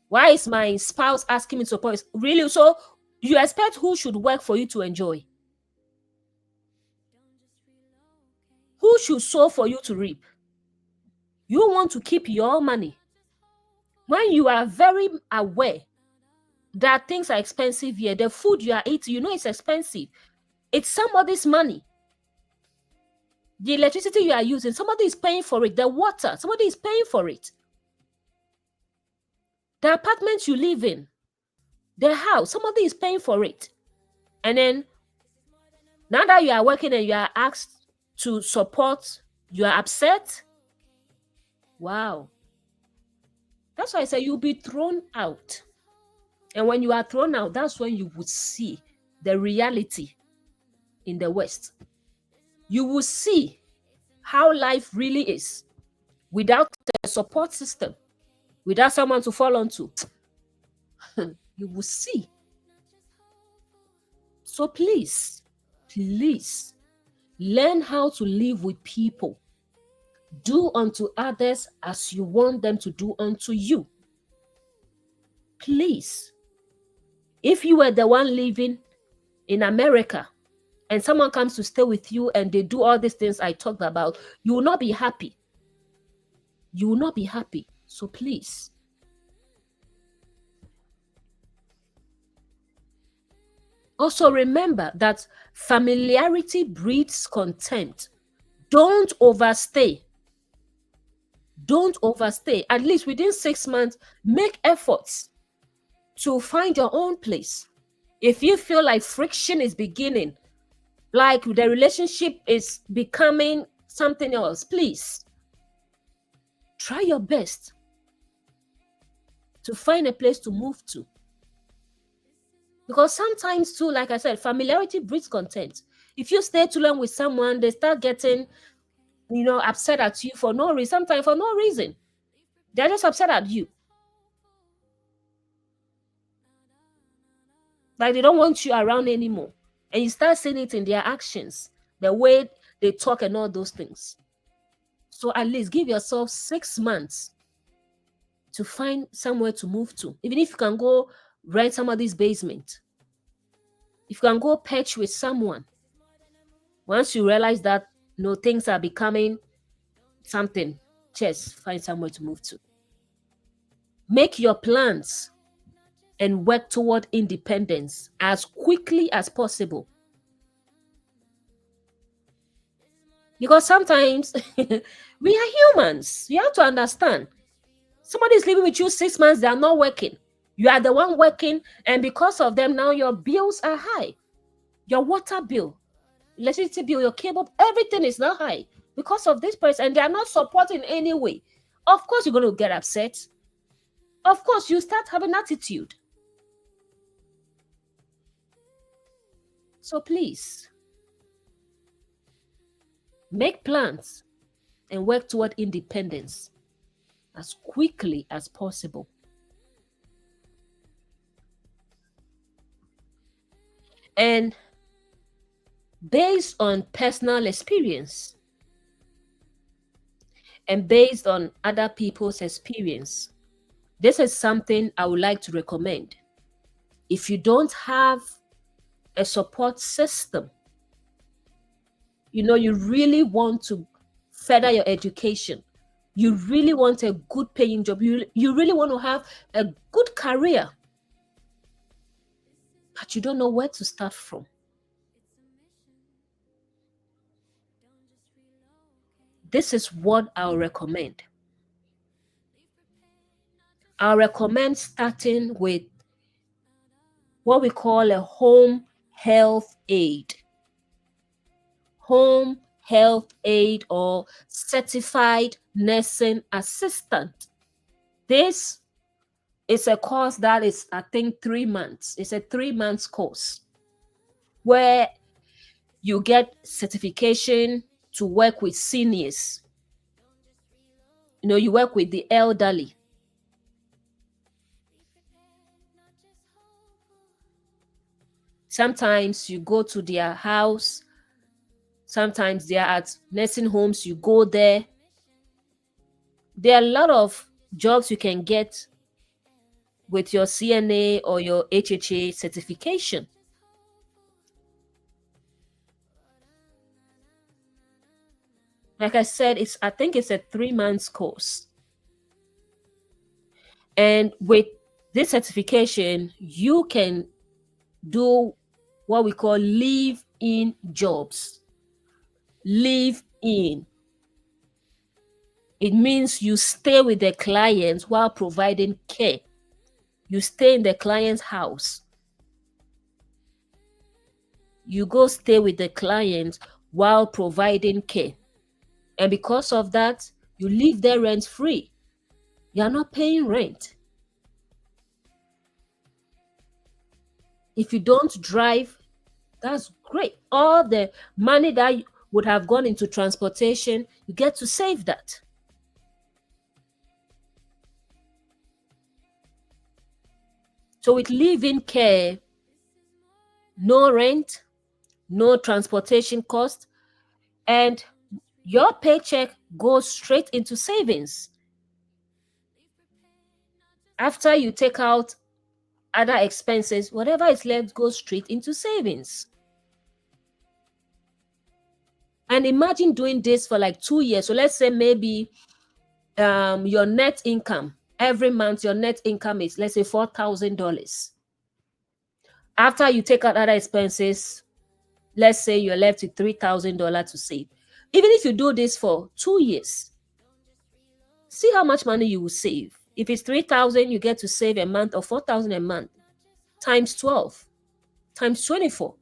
Why is my spouse asking me to support? Really? So you expect who should work for you to enjoy? Who should sow for you to reap? You want to keep your money. When you are very aware that things are expensive here, the food you are eating, you know it's expensive. It's somebody's money. The electricity you are using, somebody is paying for it. The water, somebody is paying for it. The apartment you live in, the house, somebody is paying for it. And then, now that you are working and you are asked to support, you are upset. Wow. That's why I say you'll be thrown out. And when you are thrown out, that's when you would see the reality in the West. You will see how life really is without a support system, without someone to fall onto. You will see. So please, learn how to live with people. Do unto others as you want them to do unto you. Please. If you were the one living in America and someone comes to stay with you and they do all these things I talked about, you will not be happy. You will not be happy. So please. Also remember that familiarity breeds contempt. Don't overstay. Don't overstay. At least within 6 months, make efforts to find your own place. If you feel like friction is beginning, like the relationship is becoming something else, please try your best to find a place to move to. Because sometimes too, like I said, familiarity breeds contempt. If you stay too long with someone, they start getting, upset at you for no reason, sometimes for no reason. They're just upset at you. Like they don't want you around anymore. And you start seeing it in their actions, the way they talk and all those things. So at least give yourself 6 months to find somewhere to move to. Even if you can go rent somebody's basement. If you can go patch with someone. Once you realize that things are becoming something, just find somewhere to move to. Make your plans and work toward independence as quickly as possible. Because sometimes we are humans. You have to understand. Somebody is living with you 6 months, they are not working. You are the one working, and because of them, now your bills are high. Your water bill, electricity bill, your cable, everything is now high because of this person, and they are not supporting in any way. Of course, you're going to get upset. Of course, you start having attitude. So please, make plans and work toward independence as quickly as possible. And based on personal experience and based on other people's experience, this is something I would like to recommend. If you don't have a support system, you really want to further your education, you really want a good paying job, you really want to have a good career, but you don't know where to start from, this is what I'll recommend. I'll recommend starting with what we call a home health aid. Home health aid or certified nursing assistant. This is a course that is, I think, 3 months. It's a 3 months course where you get certification to work with seniors. You work with the elderly. Sometimes you go to their house. Sometimes they are at nursing homes. You go there. There are a lot of jobs you can get with your CNA or your HHA certification. Like I said, I think it's a 3 months course. And with this certification, you can do what we call live-in jobs. Live-in. It means you stay with the client while providing care. You stay in the client's house. You go stay with the client while providing care. And because of that, you live there rent-free. You are not paying rent. If you don't drive, that's great. All the money that would have gone into transportation, you get to save that. So with live-in care, no rent, no transportation cost, and your paycheck goes straight into savings. After you take out other expenses, whatever is left goes straight into savings. And imagine doing this for like 2 years. So let's say maybe your net income every month, your net income is, let's say, $4,000. After you take out other expenses, let's say you're left with $3,000 to save. Even if you do this for 2 years, see how much money you will save. If it's 3,000, you get to save a month, or 4,000 a month, times 12, times 24.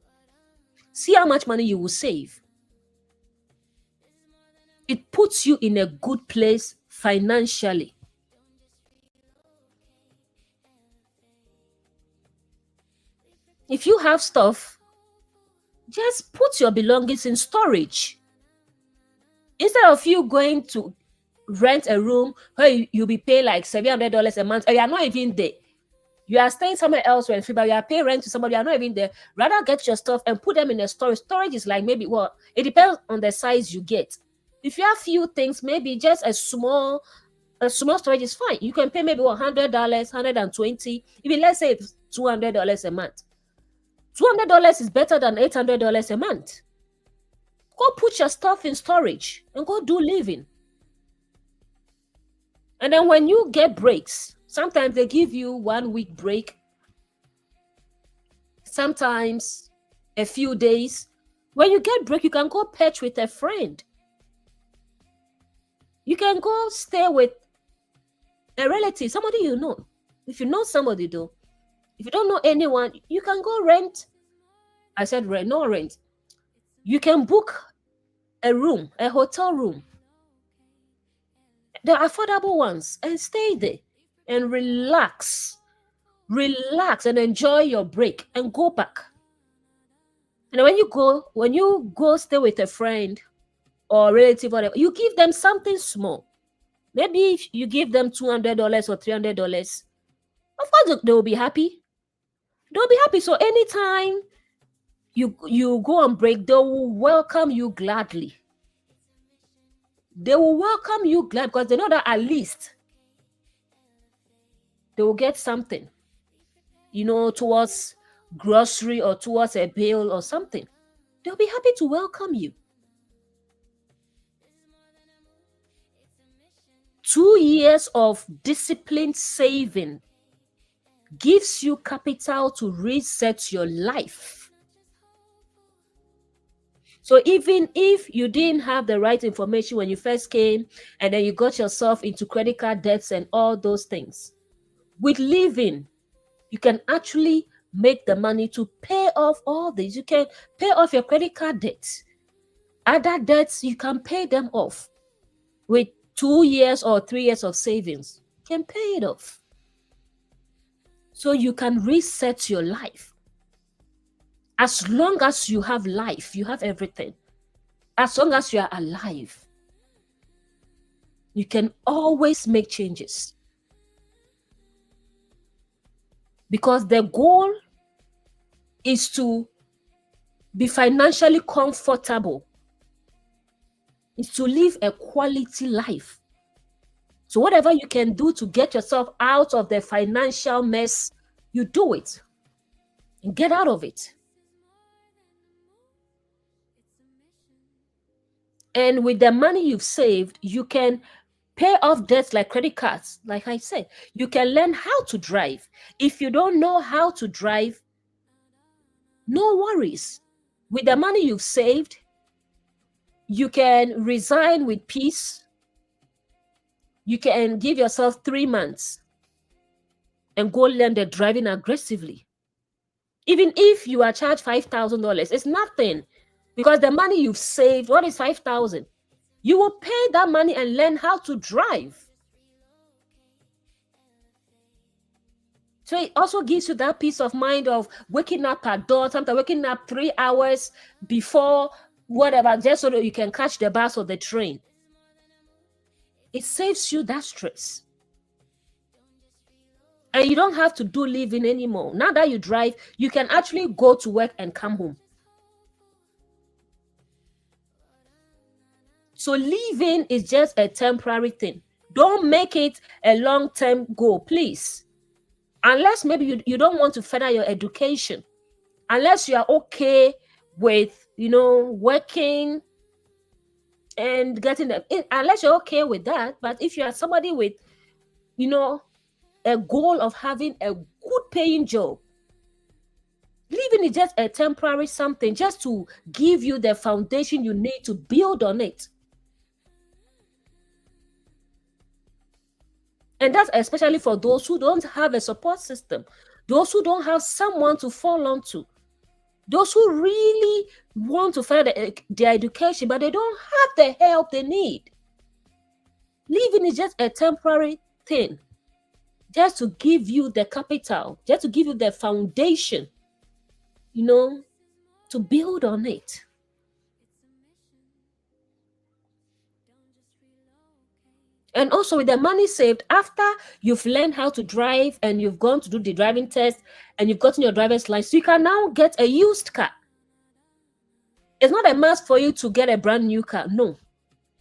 See how much money you will save. It puts you in a good place financially. If you have stuff, just put your belongings in storage. Instead of you going to rent a room where you'll be paying like $700 a month, or you are not even there. You are staying somewhere else rent free, but you are paying rent to somebody, you are not even there. Rather get your stuff and put them in a storage. Storage is like maybe it depends on the size you get. If you have few things, maybe just a small storage is fine. You can pay maybe $100, $120. Even let's say it's $200 a month. $200 is better than $800 a month. Go put your stuff in storage and go do living. And then when you get breaks, sometimes they give you 1 week break, sometimes a few days. When you get break, you can go perch with a friend. You can go stay with a relative, somebody you know. If you know somebody though, if you don't know anyone, you can go rent. I said rent, no rent. You can book a room, a hotel room. the affordable ones, and stay there and relax and enjoy your break and go back. And when you go stay with a friend or relative, whatever, you give them something small. Maybe if you give them $200 or $300, of course they will be happy. They'll be happy. So anytime you go on break, they will welcome you gladly. They will welcome you glad because they know that at least they will get something, towards grocery or towards a bill or something. They'll be happy to welcome you. 2 years of disciplined saving gives you capital to reset your life. So even if you didn't have the right information when you first came and then you got yourself into credit card debts and all those things, with living, you can actually make the money to pay off all this. You can pay off your credit card debts. Other debts, you can pay them off with 2 years or 3 years of savings. You can pay it off. So you can reset your life. As long as you have life, you have everything. As long as you are alive, you can always make changes. Because the goal is to be financially comfortable, is to live a quality life. So whatever you can do to get yourself out of the financial mess, you do it and get out of it. And with the money you've saved, you can pay off debts like credit cards. Like I said, you can learn how to drive. If you don't know how to drive, no worries. With the money you've saved, you can resign with peace. You can give yourself 3 months and go learn the driving aggressively. Even if you are charged $5,000, it's nothing, because the money you've saved, what is $5,000? You will pay that money and learn how to drive. So it also gives you that peace of mind of waking up at dawn, sometimes waking up 3 hours before whatever, just so that you can catch the bus or the train. It saves you that stress. And you don't have to do living anymore. Now that you drive, you can actually go to work and come home. So living is just a temporary thing. Don't make it a long-term goal, please. Unless maybe you don't want to further your education. Unless you are okay with, working and getting them. Unless you're okay with that. But if you are somebody with, a goal of having a good paying job, living is just a temporary something, just to give you the foundation you need to build on it. And that's especially for those who don't have a support system, those who don't have someone to fall onto, those who really want to further their education, but they don't have the help they need. Living is just a temporary thing, just to give you the capital, just to give you the foundation, to build on it. And also with the money saved, after you've learned how to drive and you've gone to do the driving test and you've gotten your driver's license, you can now get a used car. It's not a must for you to get a brand new car. No.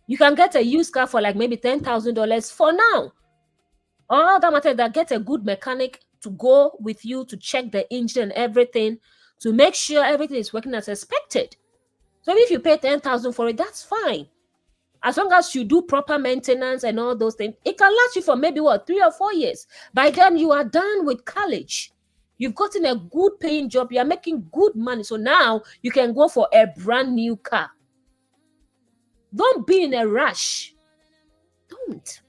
You can get a used car for like maybe $10,000 for now. All that matters is that get a good mechanic to go with you to check the engine and everything, to make sure everything is working as expected. So if you pay $10,000 for it, that's fine. As long as you do proper maintenance and all those things, it can last you for maybe 3 or 4 years. By then, you are done with college. You've gotten a good paying job. You are making good money. So now you can go for a brand new car. Don't be in a rush. Don't.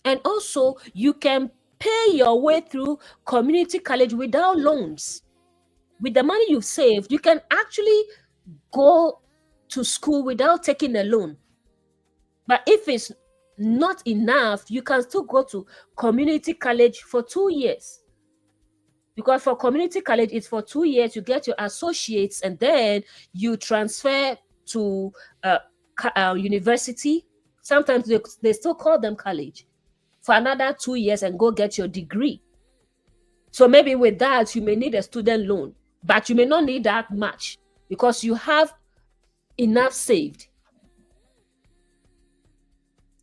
And also, you can pay your way through community college without loans. With the money you've saved, you can actually go to school without taking a loan. But if it's not enough, you can still go to community college for 2 years. Because for community college, it's for 2 years. You get your associates, and then you transfer to university. Sometimes they still call them college for another 2 years and go get your degree. So maybe with that, you may need a student loan, but you may not need that much because you have enough saved.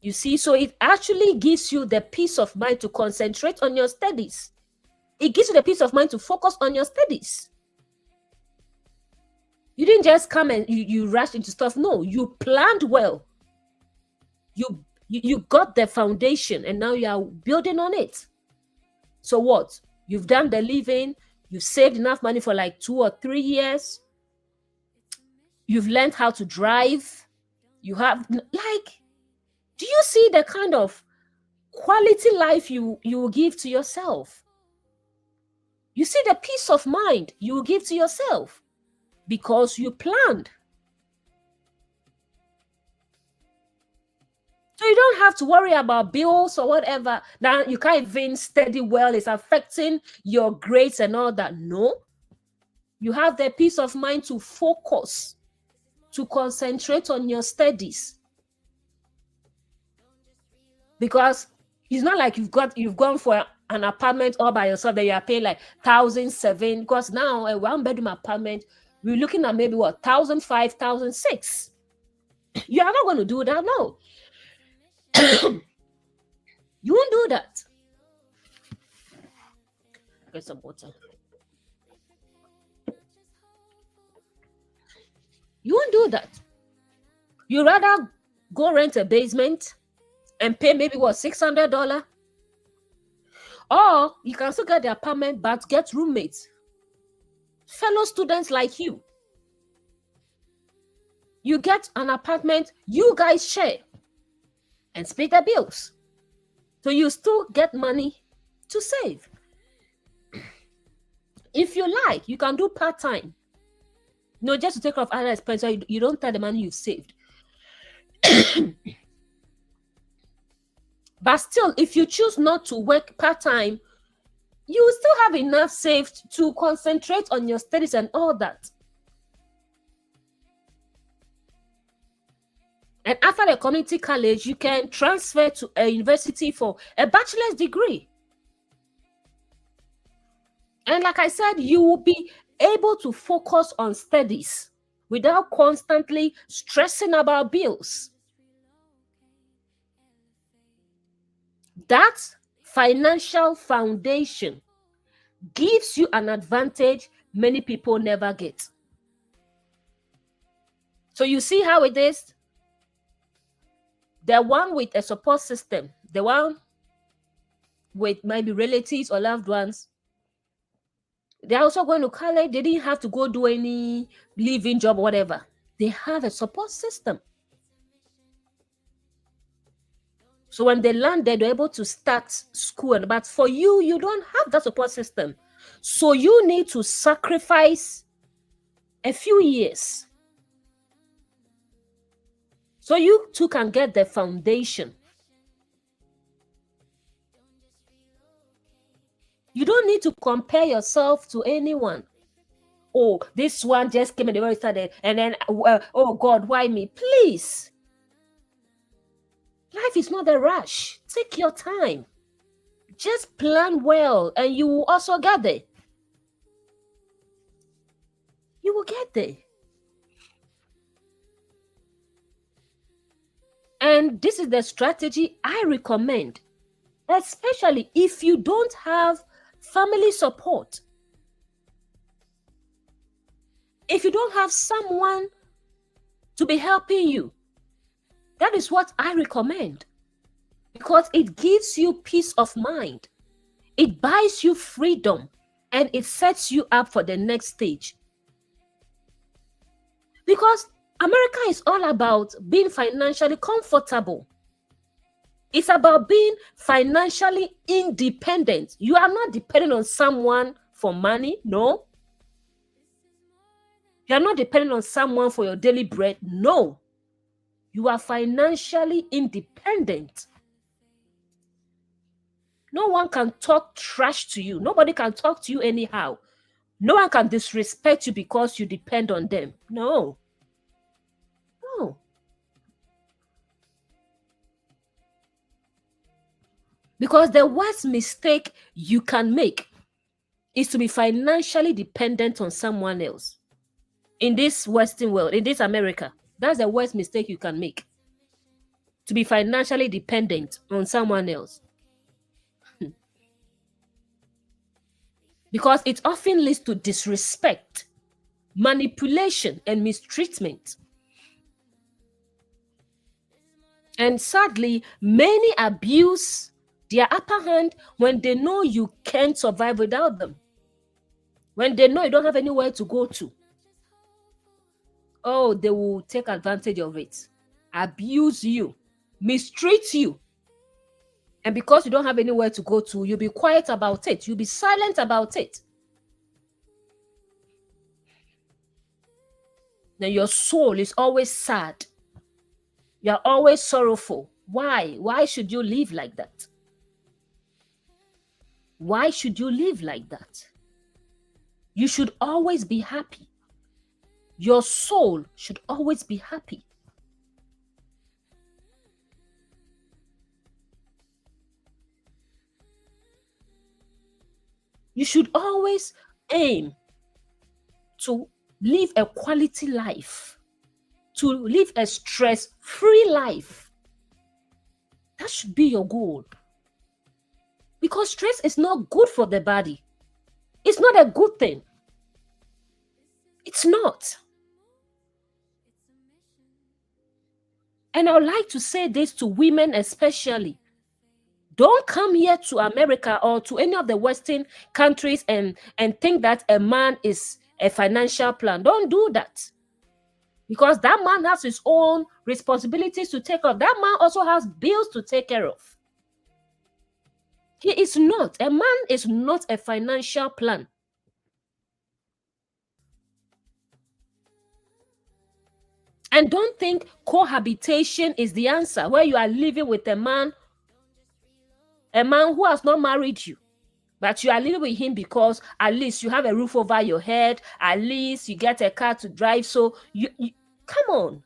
You see, so it actually gives you the peace of mind to concentrate on your studies. It gives you the peace of mind to focus on your studies. You didn't just come and you rushed into stuff. No, you planned well. You got the foundation, and now you are building on it. So what? You've done the living. You've saved enough money for like 2 or 3 years. You've learned how to drive. You have, like, do you see the kind of quality life you will give to yourself? You see the peace of mind you will give to yourself because you planned. So you don't have to worry about bills or whatever. Now you can't even study well. It's affecting your grades and all that. No. You have the peace of mind to focus, to concentrate on your studies. Because it's not like you've gone for an apartment all by yourself that you are paying like 1,007. Because now a 1-bedroom apartment, we're looking at maybe what, 1,005, 1,006. You are not going to do that, no. You won't do that. Get some water. You won't do that. You rather go rent a basement and pay maybe what, $600, or you can still get the apartment but get roommates, fellow students like you. You get an apartment, you guys share and split the bills, so you still get money to save. If you like, you can do part-time, just to take off other expenses. You don't tell the money you've saved. But still, if you choose not to work part-time, you will still have enough saved to concentrate on your studies and all that. And after the community college, you can transfer to a university for a bachelor's degree. And like I said, you will be able to focus on studies without constantly stressing about bills. That financial foundation gives you an advantage many people never get. So you see how it is? The one with a support system, the one with maybe relatives or loved ones, they're also going to college. They didn't have to go do any living job or whatever. They have a support system. So when they landed, they're able to start school. But for you, you don't have that support system. So you need to sacrifice a few years so you too can get the foundation. You don't need to compare yourself to anyone. Oh, this one just came and they already started. And then, oh God, why me? Please. Life is not a rush. Take your time. Just plan well and you will also get there. You will get there. And this is the strategy I recommend, especially if you don't have family support. If you don't have someone to be helping you, that is what I recommend, because it gives you peace of mind. It buys you freedom and it sets you up for the next stage. Because America is all about being financially comfortable. It's about being financially independent. You are not dependent on someone for money, no. You are not dependent on someone for your daily bread, no. You are financially independent. No one can talk trash to you. Nobody can talk to you anyhow. No one can disrespect you because you depend on them. No. No. Because the worst mistake you can make is to be financially dependent on someone else. In this Western world, in this America, that's the worst mistake you can make. To be financially dependent on someone else. Because it often leads to disrespect, manipulation, and mistreatment. And sadly, many abuse their upper hand when they know you can't survive without them. When they know you don't have anywhere to go to. Oh, they will take advantage of it, abuse you, mistreat you. And because you don't have anywhere to go to, you'll be quiet about it. You'll be silent about it. Then your soul is always sad. You're always sorrowful. Why? Why should you live like that? Why should you live like that? You should always be happy. Your soul should always be happy. You should always aim to live a quality life, to live a stress-free life. That should be your goal. Because stress is not good for the body. It's not a good thing. It's not. And I would like to say this to women especially. Don't come here to America or to any of the Western countries and think that a man is a financial plan. Don't do that. Because that man has his own responsibilities to take care of. That man also has bills to take care of. He is not. A man is not a financial plan. And don't think cohabitation is the answer, where you are living with a man who has not married you, but you are living with him because at least you have a roof over your head, at least you get a car to drive. So you come on.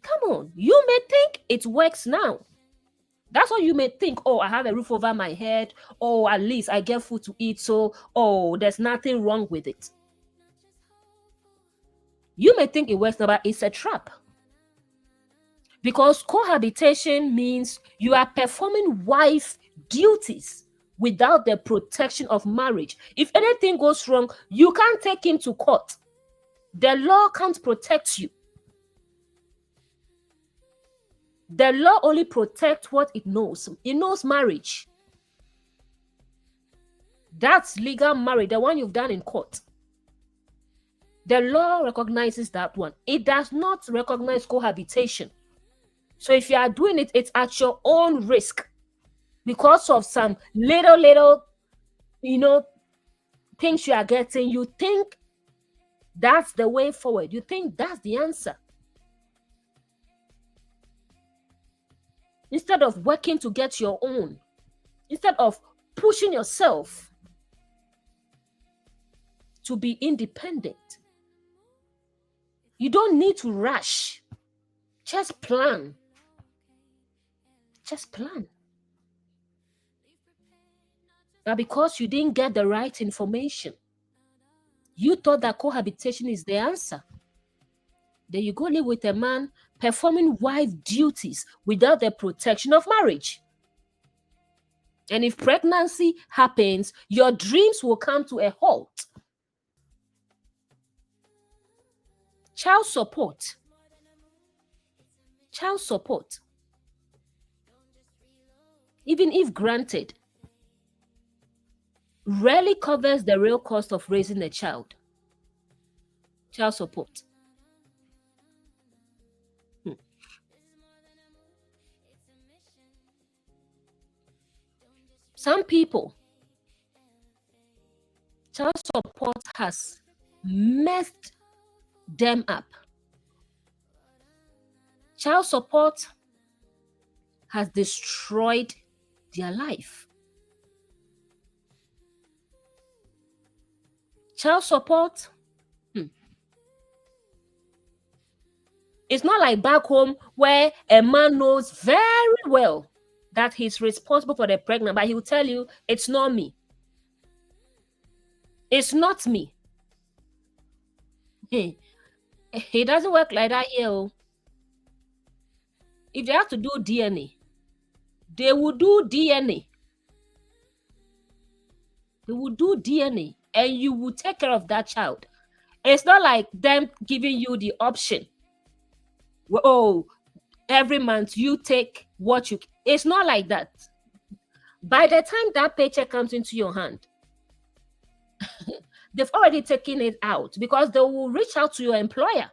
Come on. You may think it works now. That's what you may think. Oh, I have a roof over my head. Oh, at least I get food to eat. So, oh, there's nothing wrong with it. You may think it works now, but it's a trap. Because cohabitation means you are performing wife duties without the protection of marriage. If anything goes wrong, you can't take him to court. The law can't protect you. The law only protects what it knows. It knows marriage. That's legal marriage, the one you've done in court. The law recognizes that one. It does not recognize cohabitation. So if you are doing it, it's at your own risk because of some little, things you are getting. You think that's the way forward. You think that's the answer. Instead of working to get your own, instead of pushing yourself to be independent, you don't need to rush. Just plan. Just plan. Now, because you didn't get the right information, you thought that cohabitation is the answer. Then you go live with a man performing wife duties without the protection of marriage. And if pregnancy happens, your dreams will come to a halt. Child support. Child support, even if granted, rarely covers the real cost of raising a child. Child support. Some people, child support has messed them up. Child support has destroyed their life. Child support, it's not like back home where a man knows very well that he's responsible for the pregnant, but he will tell you, it's not me. It's not me. It doesn't work like that here. Oh. If they have to do DNA, they will do DNA. They will do DNA and you will take care of that child. It's not like them giving you the option. Oh, every month you take what you. It's not like that. By the time that paycheck comes into your hand, they've already taken it out because they will reach out to your employer.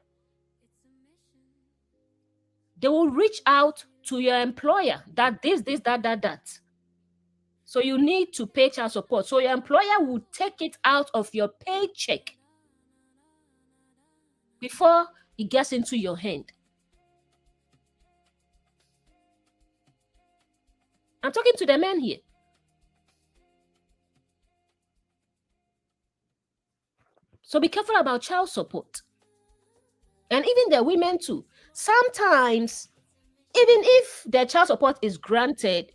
They will reach out to your employer that this, that. So you need to pay child support. So your employer will take it out of your paycheck before it gets into your hand. I'm talking to the men here. So be careful about child support. And even the women too. Sometimes, even if the child support is granted,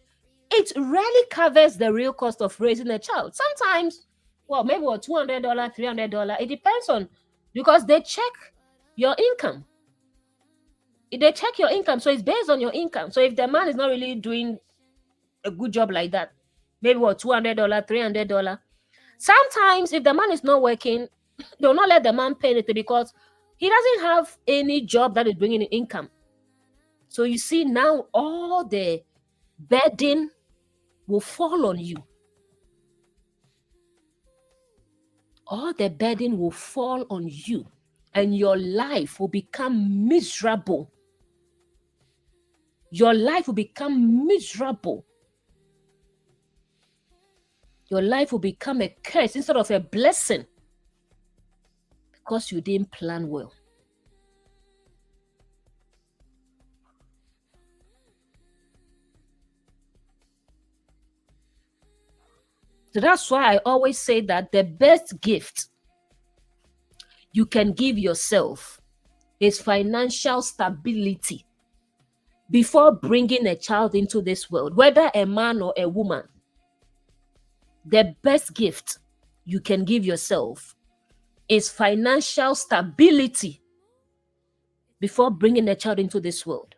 it rarely covers the real cost of raising a child. Sometimes, well, maybe $200, $300. It depends on, because they check your income. They check your income. So it's based on your income. So if the man is not really doing a good job like that, maybe $200, $300. Sometimes if the man is not working, they'll not let the man pay anything because he doesn't have any job that is bringing in income. So you see now all the burden will fall on you. All the burden will fall on you and your life will become miserable. Your life will become miserable. Your life will become a curse instead of a blessing because you didn't plan well. So that's why I always say that the best gift you can give yourself is financial stability before bringing a child into this world, whether a man or a woman. The best gift you can give yourself is financial stability before bringing a child into this world.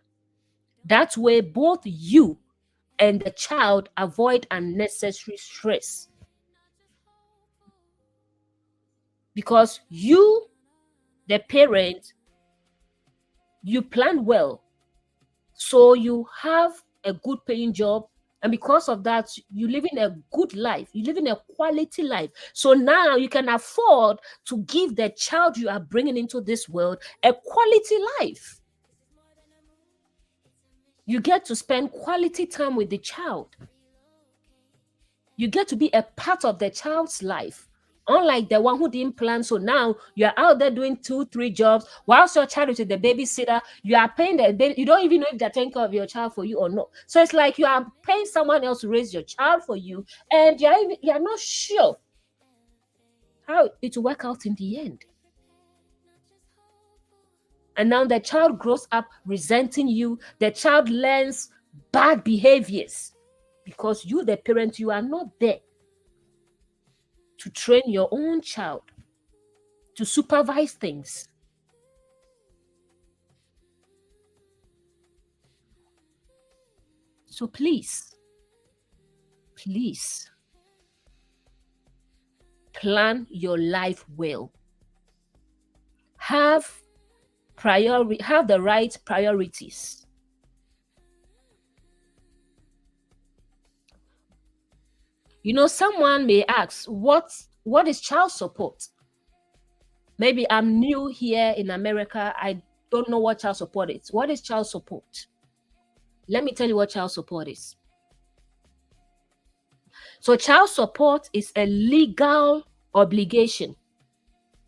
That way, both you and the child avoid unnecessary stress. Because you, the parent, you plan well. So you have a good paying job. And because of that, you live in a good life. You live in a quality life. So now you can afford to give the child you are bringing into this world a quality life. You get to spend quality time with the child. You get to be a part of the child's life. Unlike the one who didn't plan. So now you're out there doing 2-3 jobs whilst your child is with the babysitter. You are paying the baby. You don't even know if they're taking care of your child for you or not. So it's like you are paying someone else to raise your child for you, and you're not sure how it will work out in the end. And now the child grows up resenting you. The child learns bad behaviors because you, the parent, you are not there to train your own child, to supervise things. So please plan your life well. Have the right priorities. You know, someone may ask, what is child support? Maybe I'm new here in America. I don't know what child support is. What is child support? Let me tell you what child support is. So child support is a legal obligation.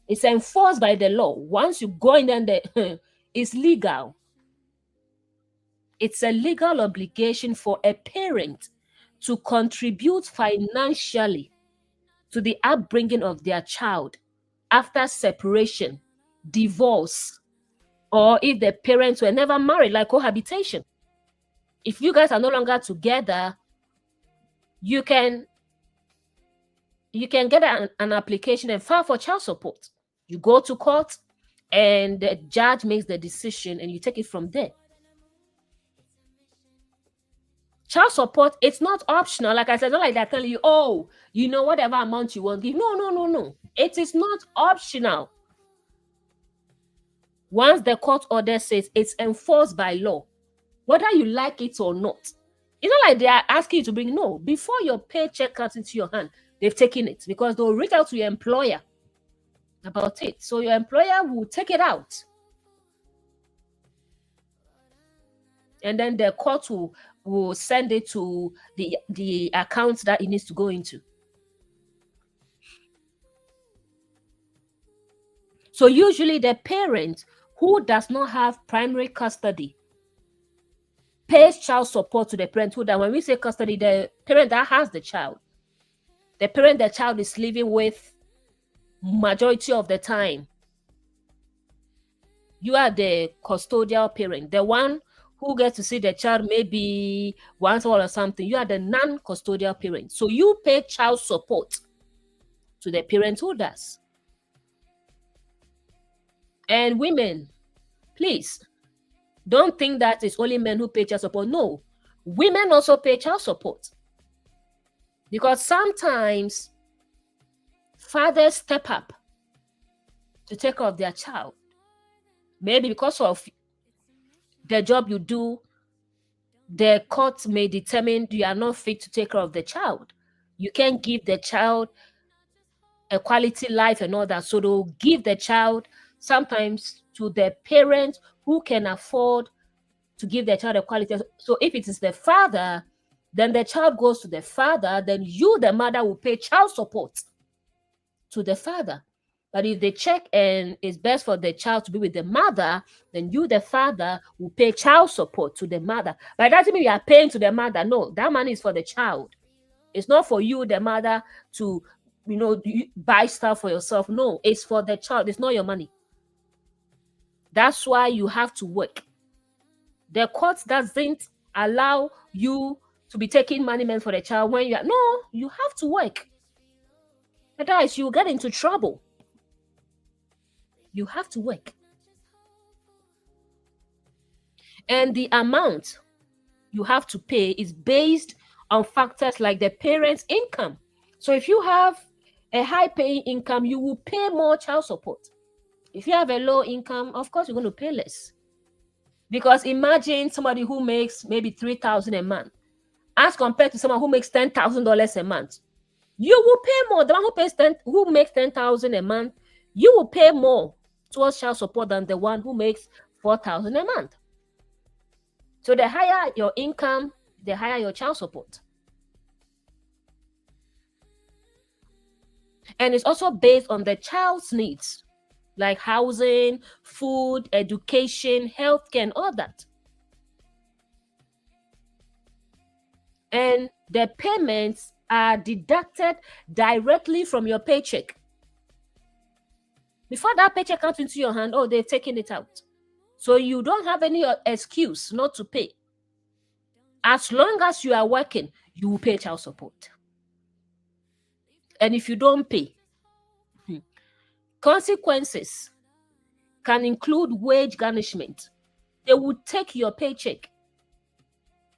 It's enforced by the law. Once you go in there, it's legal. It's a legal obligation for a parent to contribute financially to the upbringing of their child after separation, divorce, or if the parents were never married, like cohabitation. If you guys are no longer together, you can get an application and file for child support. You go to court and the judge makes the decision and you take it from there. Child support, it's not optional. Like I said, not like they're telling you, oh, whatever amount you want, give. No, no, no, no. It is not optional. Once the court order says it's enforced by law, whether you like it or not. It's not like they are asking you to bring. No, before your paycheck comes into your hand, they've taken it because they'll reach out to your employer about it. So your employer will take it out. And then the court will send it to the account that it needs to go into. So usually the parent who does not have primary custody pays child support to the parent who that when we say custody, the parent that has the child. The parent the child is living with majority of the time. You are the custodial parent, the one who gets to see the child maybe once or something. You are the non-custodial parent. So you pay child support to the parent who does. And women, please, don't think that it's only men who pay child support. No, women also pay child support. Because sometimes fathers step up to take care of their child. Maybe because of the job you do, the court may determine you are not fit to take care of the child. You can't give the child a quality life and all that. So they'll give the child sometimes to the parent who can afford to give the child a quality. So if it is the father, then the child goes to the father, then you, the mother, will pay child support to the father. But if they check and it's best for the child to be with the mother, then you, the father, will pay child support to the mother. But that doesn't mean you are paying to the mother. No, that money is for the child. It's not for you, the mother, to buy stuff for yourself. No, it's for the child. It's not your money. That's why you have to work. The court doesn't allow you to be taking money meant for the child when you have to work. Otherwise, you get into trouble. You have to work. And the amount you have to pay is based on factors like the parent's income. So if you have a high-paying income, you will pay more child support. If you have a low income, of course, you're going to pay less. Because imagine somebody who makes maybe $3,000 a month as compared to someone who makes $10,000 a month. You will pay more. The one who makes $10,000 a month, you will pay more towards child support than the one who makes $4,000 a month. So the higher your income, the higher your child support. And it's also based on the child's needs, like housing, food, education, healthcare, and all that. And the payments are deducted directly from your paycheck. Before that paycheck comes into your hand, they've taken it out. So you don't have any excuse not to pay. As long as you are working, you will pay child support. And if you don't pay, consequences can include wage garnishment. They will take your paycheck.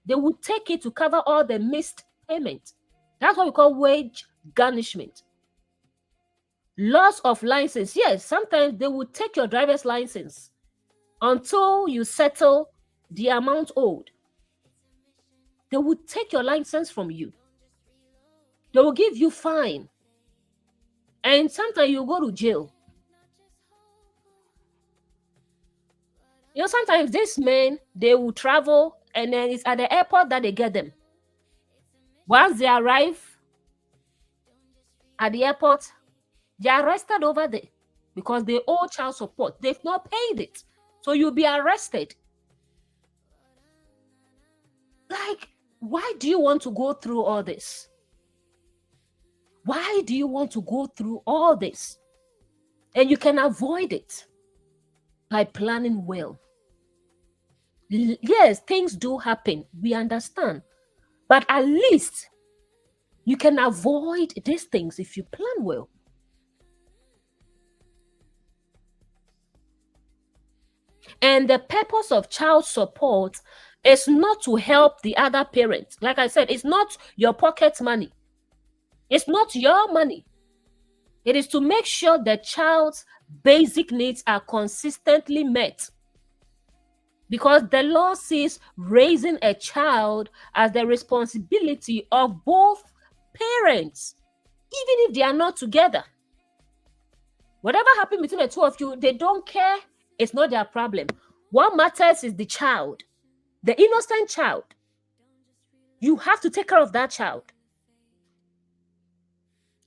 They will take it to cover all the missed payment. That's what we call wage garnishment. Loss of license. Yes, sometimes they will take your driver's license until you settle the amount owed. They will take your license from you. They will give you fine. And sometimes you go to jail. Sometimes these men, they will travel and then it's at the airport that they get them. Once they arrive at the airport, they are arrested over there because they owe child support. They've not paid it. So you'll be arrested. Like, why do you want to go through all this? Why do you want to go through all this? And you can avoid it by planning well. Yes, things do happen. We understand. But at least you can avoid these things if you plan well. And the purpose of child support is not to help the other parent. Like I said, it's not your pocket money. It's not your money. It is to make sure the child's basic needs are consistently met. Because the law sees raising a child as the responsibility of both parents, even if they are not together. Whatever happened between the two of you, they don't care. It's not their problem. What matters is the child, the innocent child. You have to take care of that child.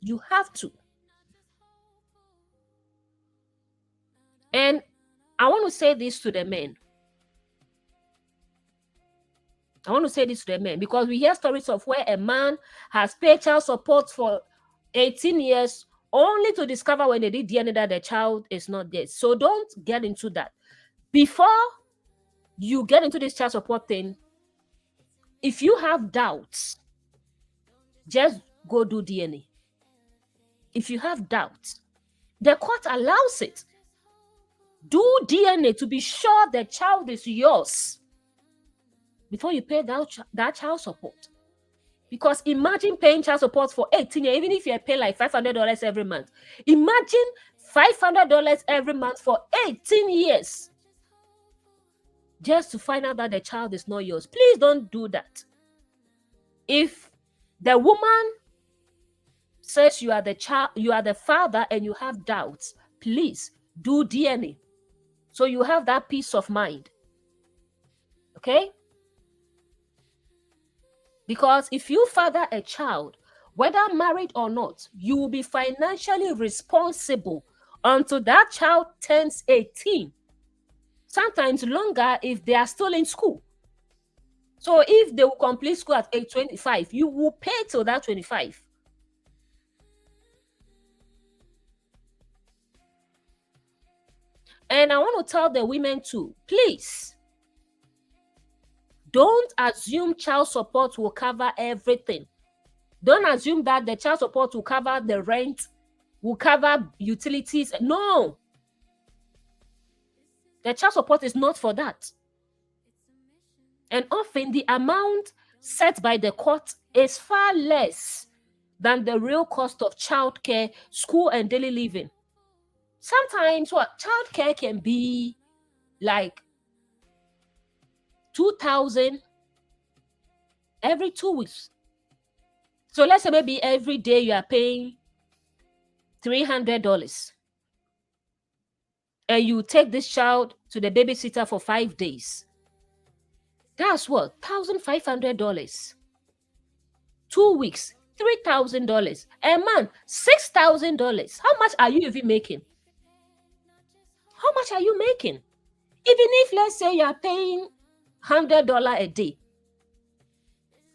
You have to. And I want to say this to the men. Because we hear stories of where a man has paid child support for 18 years only to discover when they did DNA that the child is not there. So don't get into that. Before you get into this child support thing, if you have doubts, just go do DNA. If you have doubts, the court allows it. Do DNA to be sure the child is yours before you pay that child support. Because imagine paying child support for 18 years, even if you pay like $500 every month. Imagine $500 every month for 18 years just to find out that the child is not yours. Please don't do that. If the woman says you are the child, you are the father, and you have doubts, please do DNA so you have that peace of mind. Okay? Because if you father a child, whether married or not, you will be financially responsible until that child turns 18. Sometimes longer if they are still in school. So if they will complete school at age 25, you will pay till that 25. And I want to tell the women too, please, don't assume child support will cover everything. Don't assume that the child support will cover the rent, will cover utilities. No. The child support is not for that. And often the amount set by the court is far less than the real cost of childcare, school, and daily living. Sometimes childcare can be like $2,000 every 2 weeks. So let's say maybe every day you are paying $300. And you take this child to the babysitter for 5 days. That's what? $1,500. 2 weeks, $3,000. A month, $6,000. How much are you even making? How much are you making? Even if, let's say, you are paying $100 a day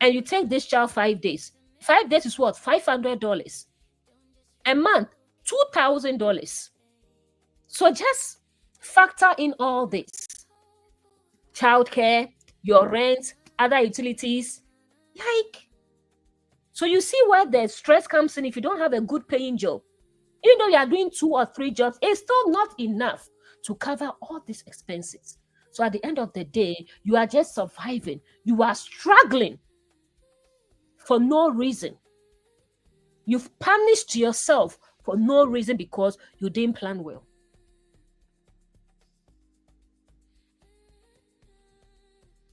and you take this child 5 days. 5 days is what? $500. A month, $2,000. So just factor in all this. Childcare, your rent, other utilities. So you see where the stress comes in if you don't have a good paying job. Even though you are doing 2 or 3 jobs, it's still not enough to cover all these expenses. So at the end of the day, you are just surviving. You are struggling for no reason. You've punished yourself for no reason because you didn't plan well.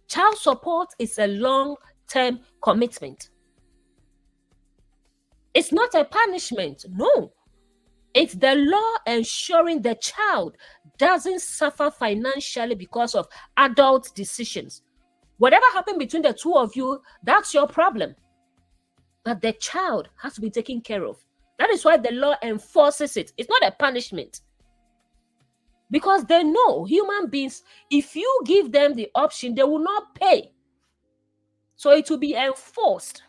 Child support is a long-term commitment. It's not a punishment. No. It's the law ensuring the child doesn't suffer financially because of adult decisions. Whatever happened between the two of you, that's your problem. But the child has to be taken care of. That is why the law enforces it. It's not a punishment. Because they know human beings, if you give them the option, they will not pay. So it will be enforced.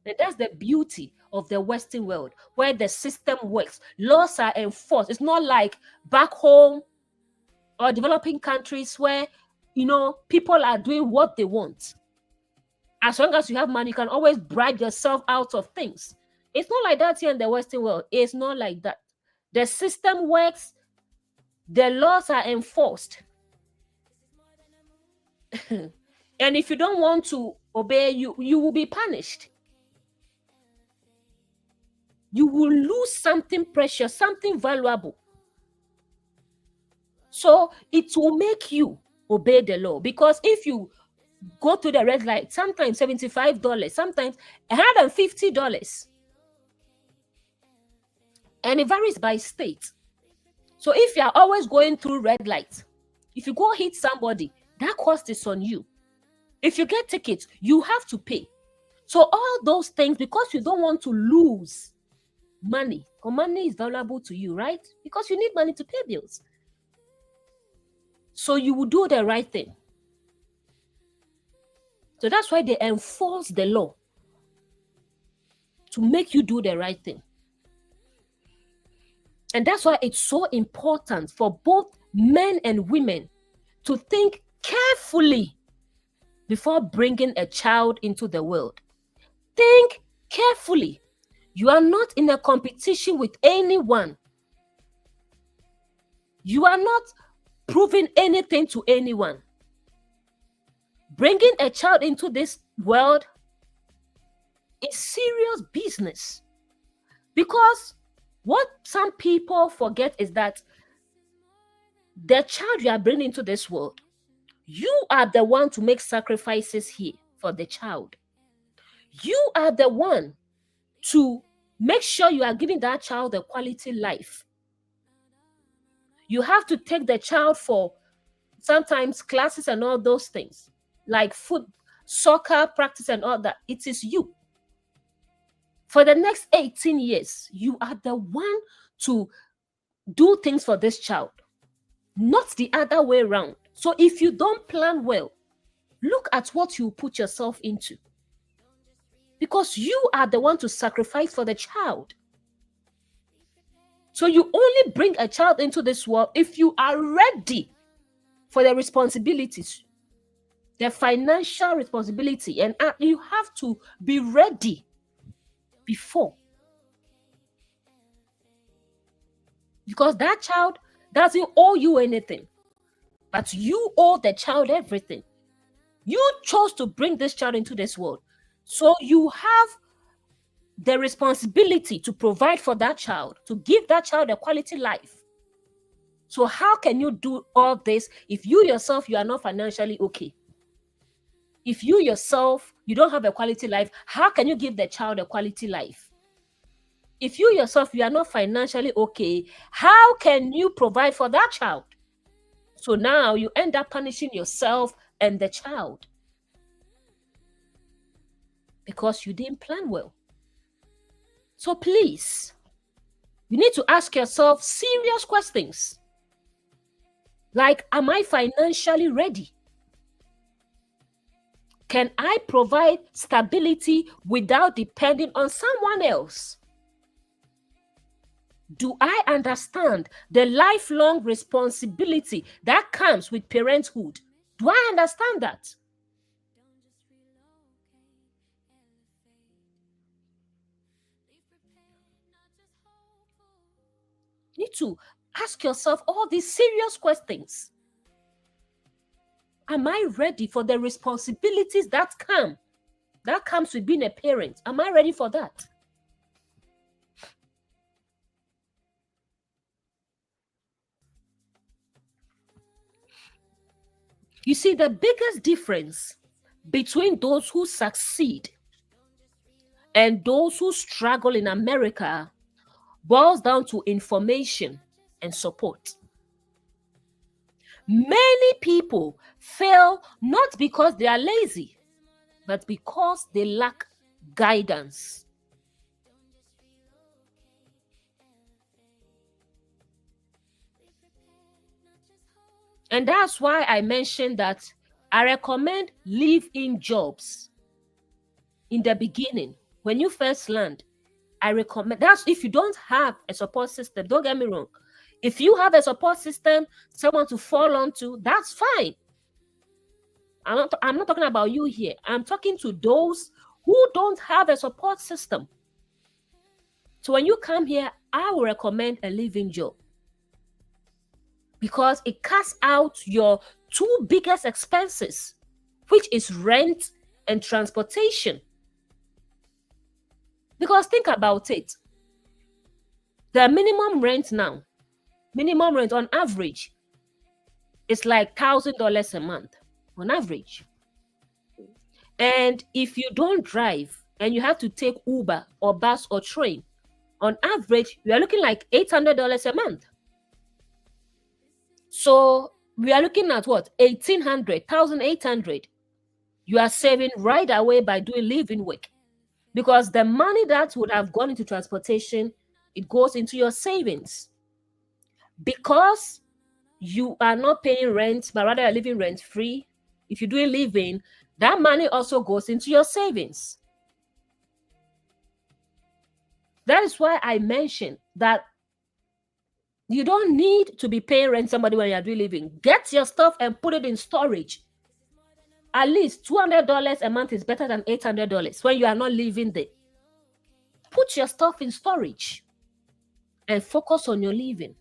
And that's the beauty of the Western world, where the system works. Laws are enforced. It's not like back home or developing countries where, people are doing what they want. As long as you have money, you can always bribe yourself out of things. It's not like that here in the Western world. It's not like that. The system works, the laws are enforced. And if you don't want to obey, you will be punished. You will lose something precious, something valuable. So it will make you obey the law, because if you go to the red light, sometimes $75, sometimes $150, and it varies by state. So if you are always going through red lights, if you go hit somebody, that cost is on you. If you get tickets, you have to pay. So all those things, because you don't want to lose money, or money is valuable to you, right? Because you need money to pay bills. So you will do the right thing. So that's why they enforce the law, to make you do the right thing. And that's why it's so important for both men and women to think carefully before bringing a child into the world. Think carefully. You are not in a competition with anyone. You are not proving anything to anyone. Bringing a child into this world is serious business. Because what some people forget is that the child you are bringing into this world, you are the one to make sacrifices here for the child. You are the one to make sure you are giving that child a quality life. You have to take the child for sometimes classes and all those things, like foot, soccer practice and all that. It is you. For the next 18 years, you are the one to do things for this child, not the other way around. So if you don't plan well, look at what you put yourself into, because you are the one to sacrifice for the child. So you only bring a child into this world if you are ready for the responsibilities, the financial responsibility, and you have to be ready before. Because that child doesn't owe you anything, but you owe the child everything. You chose to bring this child into this world. So you have the responsibility to provide for that child, to give that child a quality life. So how can you do all this if you yourself, you are not financially okay? If you yourself, you don't have a quality life, how can you give the child a quality life? If you yourself, you are not financially okay, how can you provide for that child? So now you end up punishing yourself and the child because you didn't plan well. So please, you need to ask yourself serious questions. Like, am I financially ready? Can I provide stability without depending on someone else? Do I understand the lifelong responsibility that comes with parenthood? Do I understand that? You need to ask yourself all these serious questions. Am I ready for the responsibilities that comes with being a parent? Am I ready for that? You see, the biggest difference between those who succeed and those who struggle in America boils down to information and support. Many people fail not because they are lazy, but because they lack guidance. And that's why I mentioned that I recommend live-in jobs in the beginning. When you first land, I recommend that's if you don't have a support system. Don't get me wrong. If you have a support system, someone to fall onto, that's fine. I'm not talking about you here. I'm talking to those who don't have a support system. So when you come here, I will recommend a living job because it cuts out your two biggest expenses, which is rent and transportation. Because think about it. The minimum rent now, minimum rent on average, is like $1,000 a month on average. And if you don't drive and you have to take Uber or bus or train, on average, we are looking like $800 a month. So we are looking at what? 1,800, 1,800. You are saving right away by doing living work. Because the money that would have gone into transportation, it goes into your savings. Because you are not paying rent, but rather you're living rent free. If you're doing living, that money also goes into your savings. That is why I mentioned that you don't need to be paying rent somebody when you're doing living. Get your stuff and put it in storage. At least $200 a month is better than $800 when you are not living there. Put your stuff in storage and focus on your living.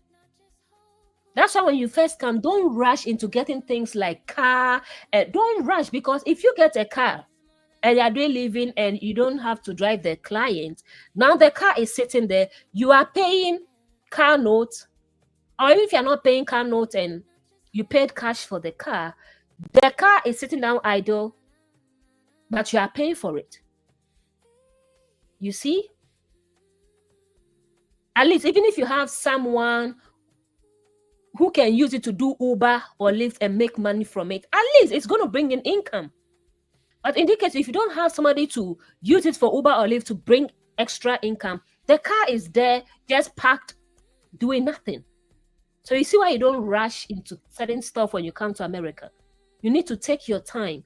That's why when you first come, don't rush into getting things like car. Don't rush, because if you get a car and you're doing living and you don't have to drive the client, now the car is sitting there, you are paying car note, or if you're not paying car note and you paid cash for the car is sitting down idle, but you are paying for it. You see? At least even if you have someone who can use it to do Uber or Lyft and make money from it, at least it's going to bring in income. But in this case, if you don't have somebody to use it for Uber or Lyft to bring extra income, the car is there just parked doing nothing. So you see why you don't rush into certain stuff when you come to America. You need to take your time,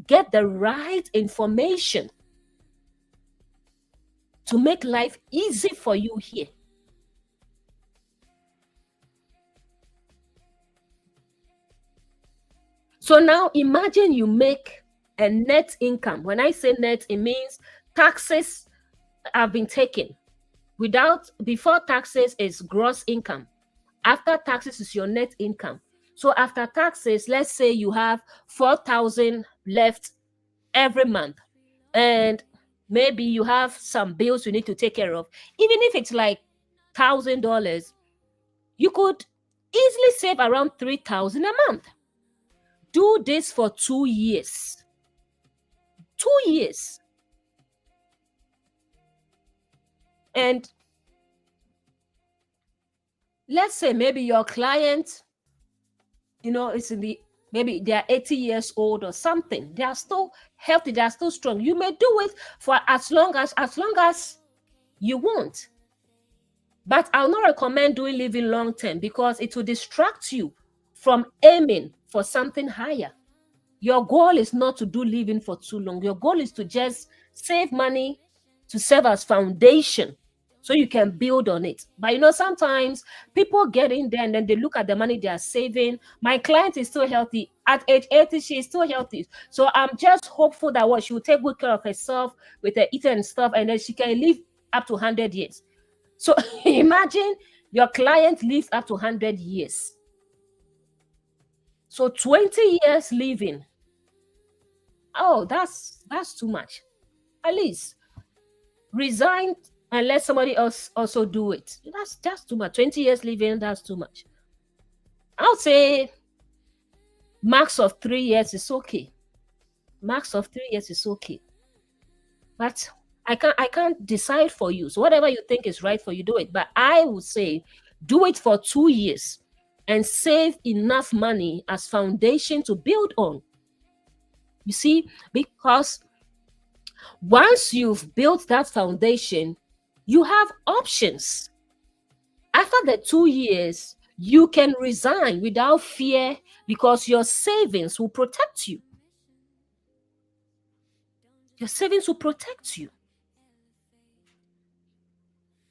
get the right information to make life easy for you here. So now imagine you make a net income. When I say net, it means taxes have been taken. Before taxes is gross income. After taxes is your net income. So after taxes, let's say you have $4,000 left every month, and maybe you have some bills you need to take care of. Even if it's like $1,000, you could easily save around $3,000 a month. Do this for 2 years. 2 years. And let's say maybe your client, it's maybe they are 80 years old or something. They are still healthy, they are still strong. You may do it for as long as you want. But I'll not recommend doing living long term because it will distract you from aiming for something higher. Your goal is not to do living for too long. Your goal is to just save money to serve as foundation so you can build on it. But sometimes people get in there and then they look at the money they are saving. My client is still healthy. At age 80, she is still healthy. So I'm just hopeful that she will take good care of herself with her eating and stuff, and then she can live up to 100 years. So imagine your client lives up to 100 years. So 20 years living. Oh, that's too much. At least resign and let somebody else also do it. That's too much. 20 years living, that's too much. I'll say max of 3 years is okay. Max of 3 years is okay. But I can't decide for you. So whatever you think is right for you, do it. But I would say do it for 2 years and save enough money as foundation to build on. You see, because once you've built that foundation, you have options. After the 2 years, you can resign without fear because your savings will protect you. Your savings will protect you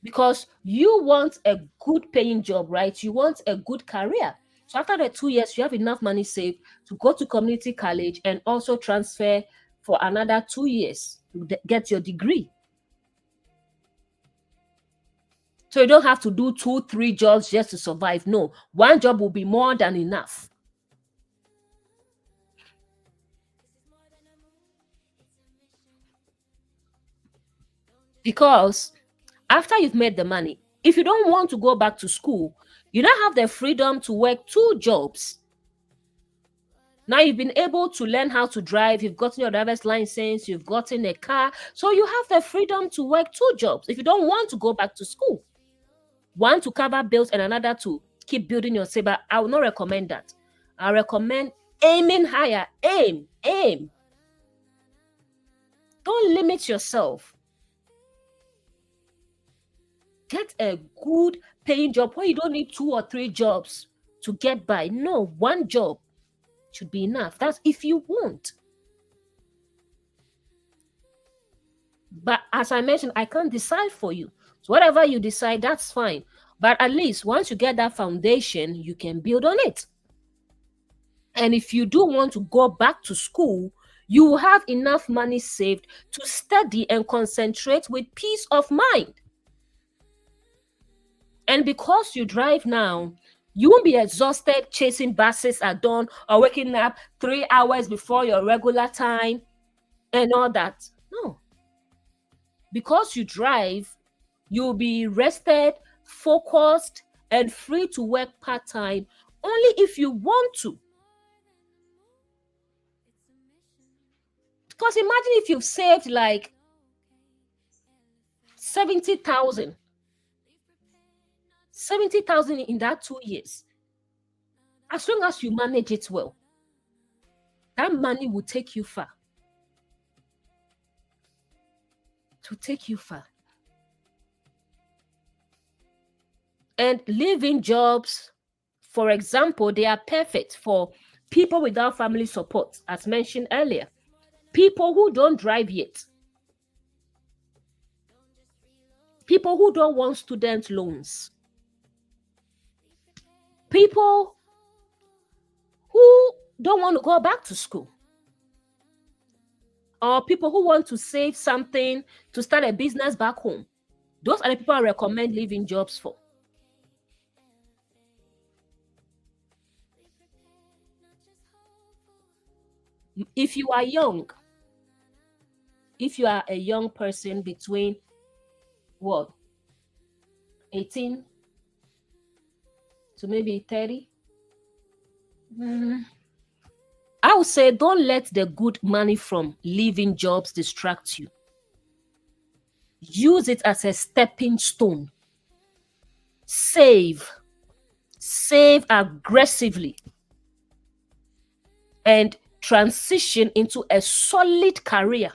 because you want a good paying job, right? You want a good career. So after the 2 years, you have enough money saved to go to community college and also transfer for another 2 years to get your degree. So you don't have to do two, three jobs just to survive. No, one job will be more than enough. Because after you've made the money, if you don't want to go back to school, you don't have the freedom to work two jobs. Now you've been able to learn how to drive, you've gotten your driver's license, you've gotten a car. So you have the freedom to work two jobs if you don't want to go back to school. One to cover bills and another to keep building your saver. I will not recommend that. I recommend aiming higher. Aim. Don't limit yourself. Get a good paying job where you don't need two or three jobs to get by. No, one job should be enough. That's if you want. But as I mentioned, I can't decide for you. So whatever you decide, that's fine. But at least once you get that foundation, you can build on it. And if you do want to go back to school, you will have enough money saved to study and concentrate with peace of mind. And because you drive now, you won't be exhausted chasing buses at dawn or waking up 3 hours before your regular time and all that. No. Because you drive, you'll be rested, focused, and free to work part-time only if you want to. Because imagine if you've saved like 70,000 in that 2 years. As long as you manage it well, that money will take you far. To take you far. And living jobs, for example, they are perfect for people without family support, as mentioned earlier. People who don't drive yet. People who don't want student loans. People who don't want to go back to school. Or people who want to save something to start a business back home. Those are the people I recommend living jobs for. If you are young, if you are a young person between what, 18 to maybe 30, I would say don't let the good money from living jobs distract you. Use it as a stepping stone. Save aggressively, and transition into a solid career.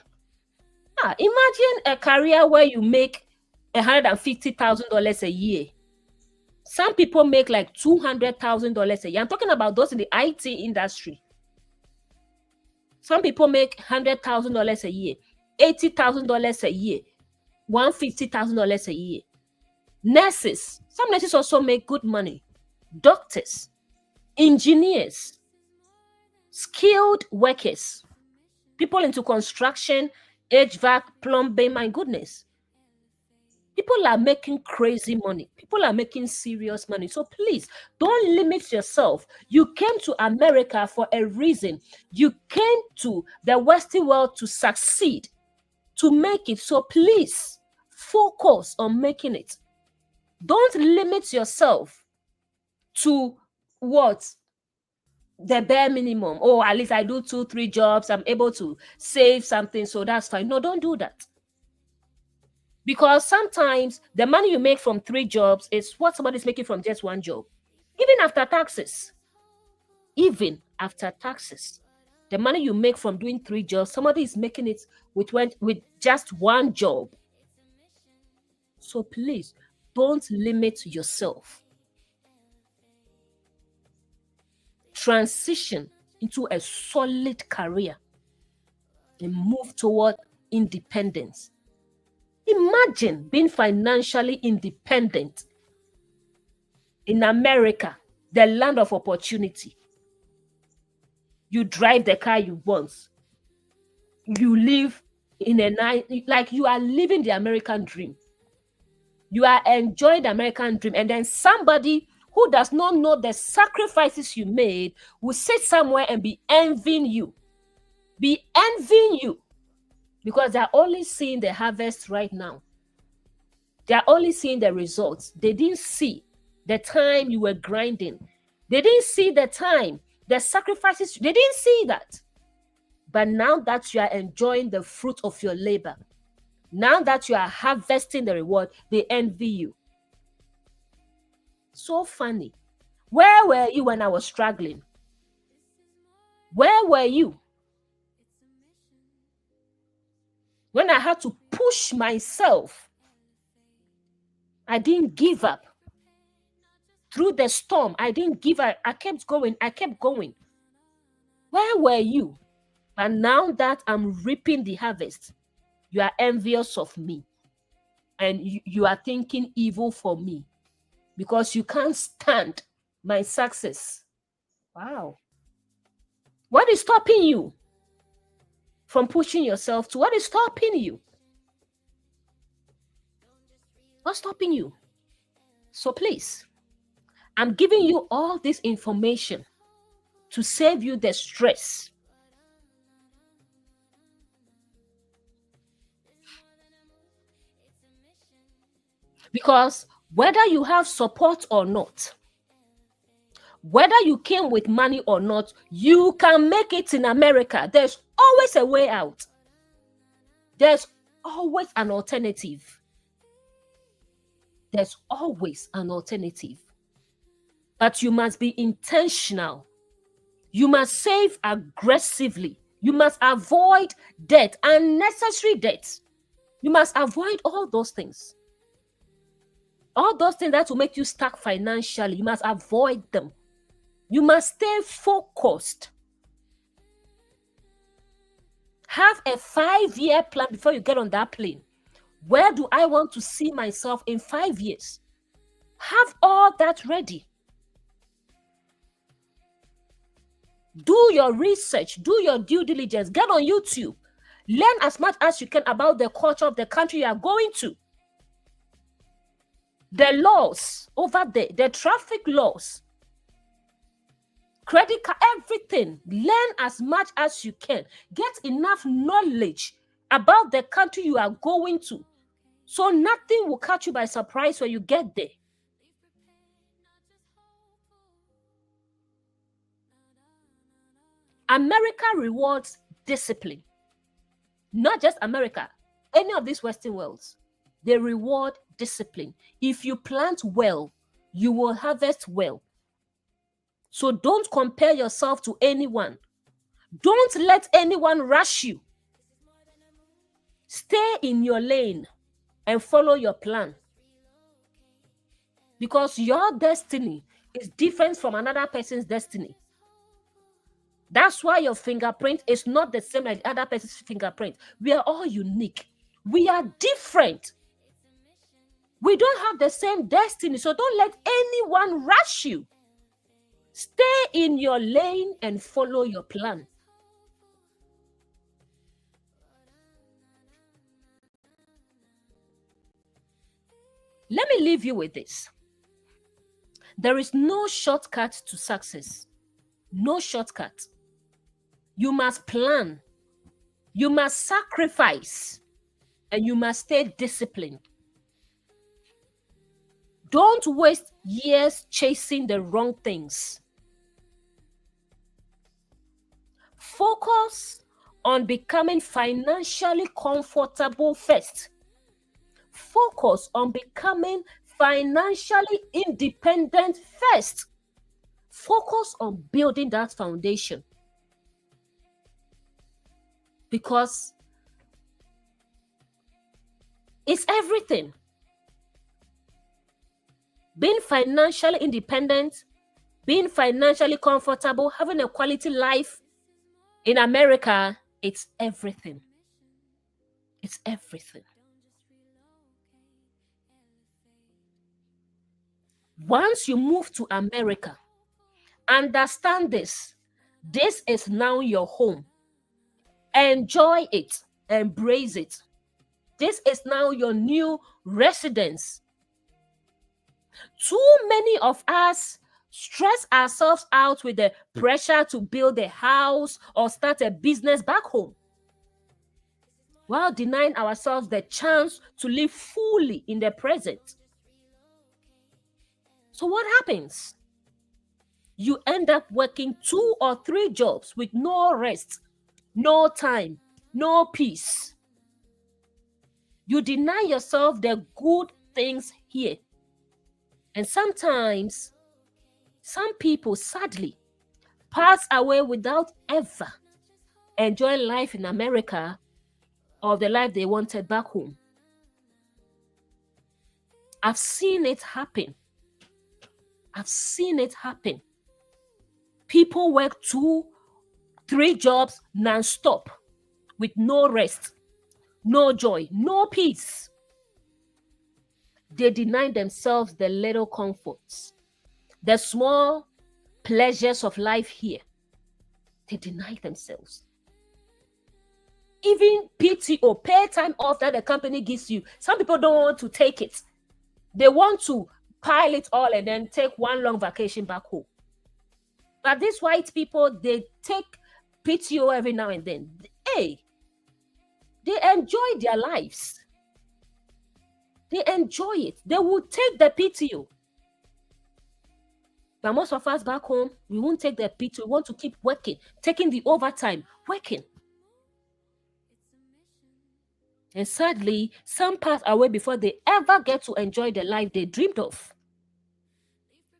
Imagine a career where you make $150,000 a year. Some people make like $200,000 a year. I'm talking about those in the IT industry. Some people make $100,000 a year, $80,000 a year, $150,000 a year. Nurses, some nurses also make good money. Doctors, engineers, skilled workers, people into construction, HVAC, plumbing, my goodness. People are making crazy money. People are making serious money. So please don't limit yourself. You came to America for a reason. You came to the Western world to succeed, to make it. So please focus on making it. Don't limit yourself to what? The bare minimum. Oh, at least I do 2-3 jobs. I'm able to save something. So that's fine. No, don't do that. Because sometimes the money you make from 3 jobs is what somebody's making from just one job. Even after taxes. The money you make from doing 3 jobs, somebody is making it with just one job. So please, don't limit yourself. Transition into a solid career and move toward independence. Imagine being financially independent in America, the land of opportunity. You drive the car you want. You live in a nice, like you are living the American dream. You are enjoying the American dream. And then somebody who does not know the sacrifices you made will sit somewhere and be envying you. Be envying you. Because they're only seeing the harvest right now. They're only seeing the results. They didn't see the time you were grinding. They didn't see the time, the sacrifices. They didn't see that. But now that you are enjoying the fruit of your labor, now that you are harvesting the reward, they envy you. So funny. Where were you when I was struggling? Where were you when I had to push myself? I didn't give up. Through the storm, I didn't give up. I kept going. I kept going. Where were you? And now that I'm reaping the harvest, you are envious of me. And you are thinking evil for me because you can't stand my success. Wow. What is stopping you from pushing yourself to? What is stopping you? What's stopping you? So please, I'm giving you all this information to save you the stress. Because whether you have support or not, whether you came with money or not, you can make it in America. There's always a way out. There's always an alternative. There's always an alternative. But you must be intentional. You must save aggressively. You must avoid debt, unnecessary debt. You must avoid all those things. All those things that will make you stuck financially, you must avoid them. You must stay focused. Have a 5-year plan before you get on that plane. Where do I want to see myself in 5 years? Have all that ready. Do your research. Do your due diligence. Get on YouTube. Learn as much as you can about the culture of the country you are going to. The laws over there, the traffic laws, credit card, everything. Learn as much as you can. Get enough knowledge about the country you are going to, so nothing will catch you by surprise when you get there. America rewards discipline. Not just America, any of these Western worlds. They reward discipline. If you plant well, you will harvest well. So don't compare yourself to anyone. Don't let anyone rush you. Stay in your lane and follow your plan. Because your destiny is different from another person's destiny. That's why your fingerprint is not the same as the other person's fingerprint. We are all unique. We are different. We don't have the same destiny, so don't let anyone rush you. Stay in your lane and follow your plan. Let me leave you with this. There is no shortcut to success. No shortcut. You must plan. You must sacrifice. And you must stay disciplined. Don't waste years chasing the wrong things. Focus on becoming financially comfortable first. Focus on becoming financially independent first. Focus on building that foundation. Because it's everything. Being financially independent, being financially comfortable, having a quality life in America, it's everything. It's everything. Once you move to America, understand this. This is now your home. Enjoy it. Embrace it. This is now your new residence. Too many of us stress ourselves out with the pressure to build a house or start a business back home, while denying ourselves the chance to live fully in the present. So what happens? You end up working 2 or 3 jobs with no rest, no time, no peace. You deny yourself the good things here. And sometimes, some people sadly pass away without ever enjoying life in America or the life they wanted back home. I've seen it happen. I've seen it happen. People work 2, 3 jobs non-stop with no rest, no joy, no peace. They deny themselves the little comforts, the small pleasures of life here. They deny themselves. Even PTO, pay time off that the company gives you, some people don't want to take it. They want to pile it all and then take one long vacation back home. But these white people, they take PTO every now and then. Hey, they enjoy their lives. They enjoy it. They will take the PTO. But most of us back home, we won't take the PTO. We want to keep working, taking the overtime, working. And sadly, some pass away before they ever get to enjoy the life they dreamed of.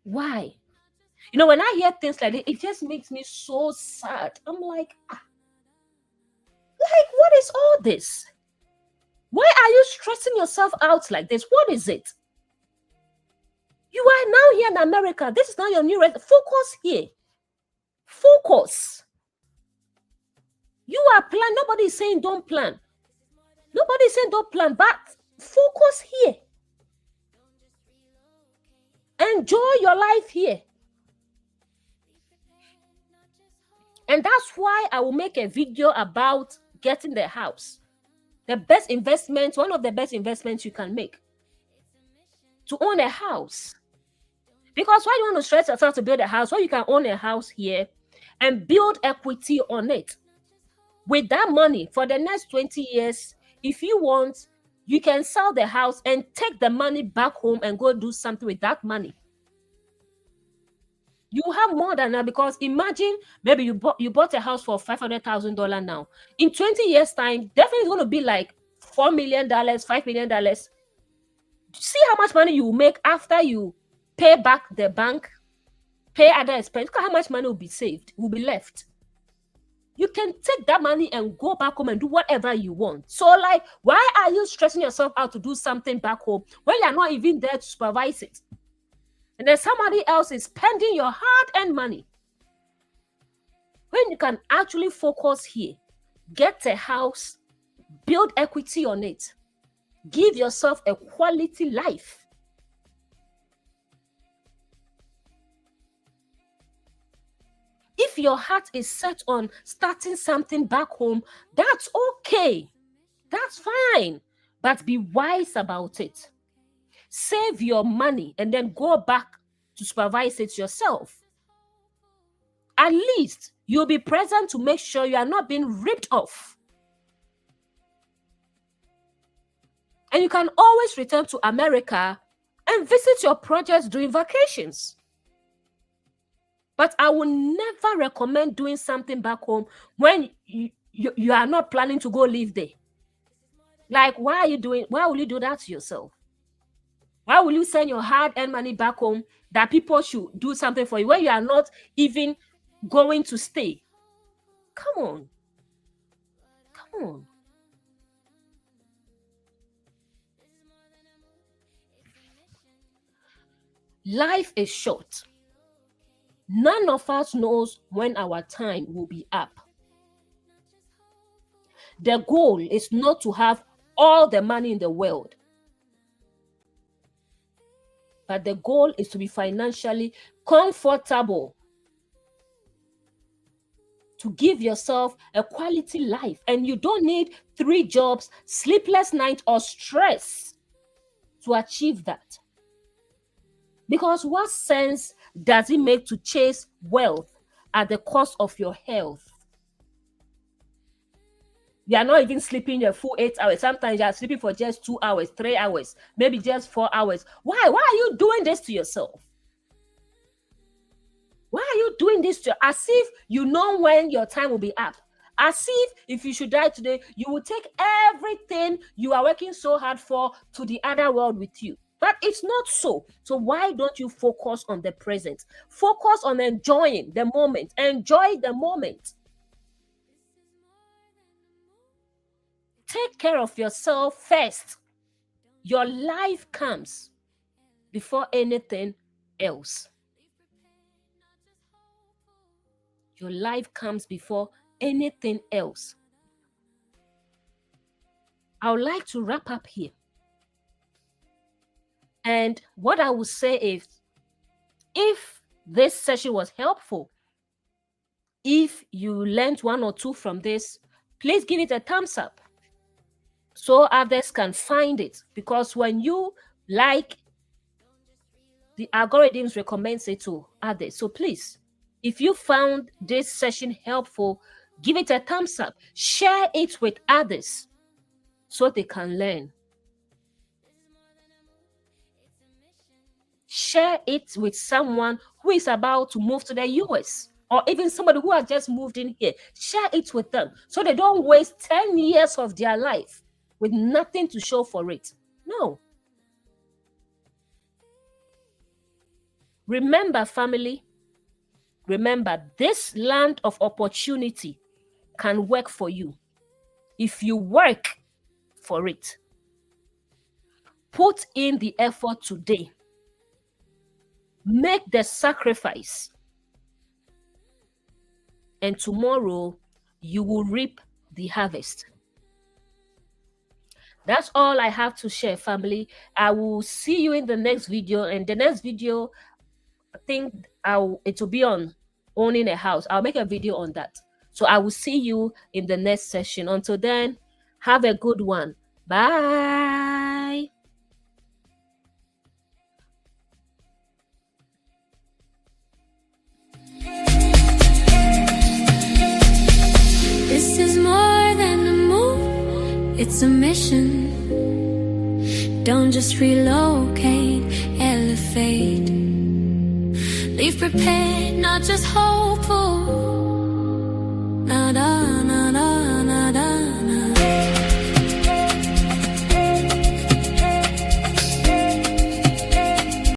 Why? When I hear things like this, it just makes me so sad. I'm like, what is all this? Why are you stressing yourself out like this? What is it? You are now here in America. This is now your new residence. Focus here. Focus. You are planning. Nobody is saying don't plan. Nobody is saying don't plan, but focus here. Enjoy your life here. And that's why I will make a video about getting the house. The best investment, one of the best investments you can make, to own a house. Because why you want to stress yourself to build a house? Well, you can own a house here and build equity on it. With that money, for the next 20 years, if you want, you can sell the house and take the money back home and go do something with that money. You have more than that, because imagine maybe you bought a house for $500,000 now. In 20 years' time, definitely it's going to be like $4 million, $5 million. See how much money you will make after you pay back the bank, pay other expenses. Look at how much money will be saved, will be left. You can take that money and go back home and do whatever you want. So, like, why are you stressing yourself out to do something back home when you're not even there to supervise it? And then somebody else is spending your hard-earned money. When you can actually focus here, get a house, build equity on it, give yourself a quality life. If your heart is set on starting something back home, that's okay. That's fine. But be wise about it. Save your money and then go back to supervise it yourself. At least you'll be present to make sure you are not being ripped off. And you can always return to America and visit your projects during vacations. But I will never recommend doing something back home when you are not planning to go live there. Like, why will you do that to yourself? Why will you send your hard-earned money back home that people should do something for you when you are not even going to stay? Come on. Come on. Life is short. None of us knows when our time will be up. The goal is not to have all the money in the world. But the goal is to be financially comfortable, to give yourself a quality life. And you don't need 3 jobs, sleepless nights, or stress to achieve that. Because what sense does it make to chase wealth at the cost of your health? You are not even sleeping your full 8 hours. Sometimes you are sleeping for just 2 hours, 3 hours, maybe just 4 hours. Why are you doing this to yourself? Why are you doing this to, as if you know when your time will be up? As if you should die today, you will take everything you are working so hard for to the other world with you. But it's not so. So why don't you focus on the present? Focus on enjoying the moment. Enjoy the moment. Take care of yourself first. Your life comes before anything else. Your life comes before anything else. I would like to wrap up here. And what I would say is, if this session was helpful, if you learned 1 or 2 from this, please give it a thumbs up so others can find it. Because when you like, the algorithms recommends it to others. So please, if you found this session helpful, give it a thumbs up. Share it with others so they can learn. Share it with someone who is about to move to the US, or even somebody who has just moved in here. Share it with them so they don't waste 10 years of their life with nothing to show for it. No. Remember, family, remember, this land of opportunity can work for you if you work for it. Put in the effort today. Make the sacrifice. And tomorrow, you will reap the harvest. That's all I have to share, family. I will see you in the next video. And the next video, I think it will be on owning a house. I'll make a video on that. So I will see you in the next session. Until then, have a good one. Bye. This is more than a move, it's a mission. Don't just relocate, elevate. Leave prepared, not just hopeful.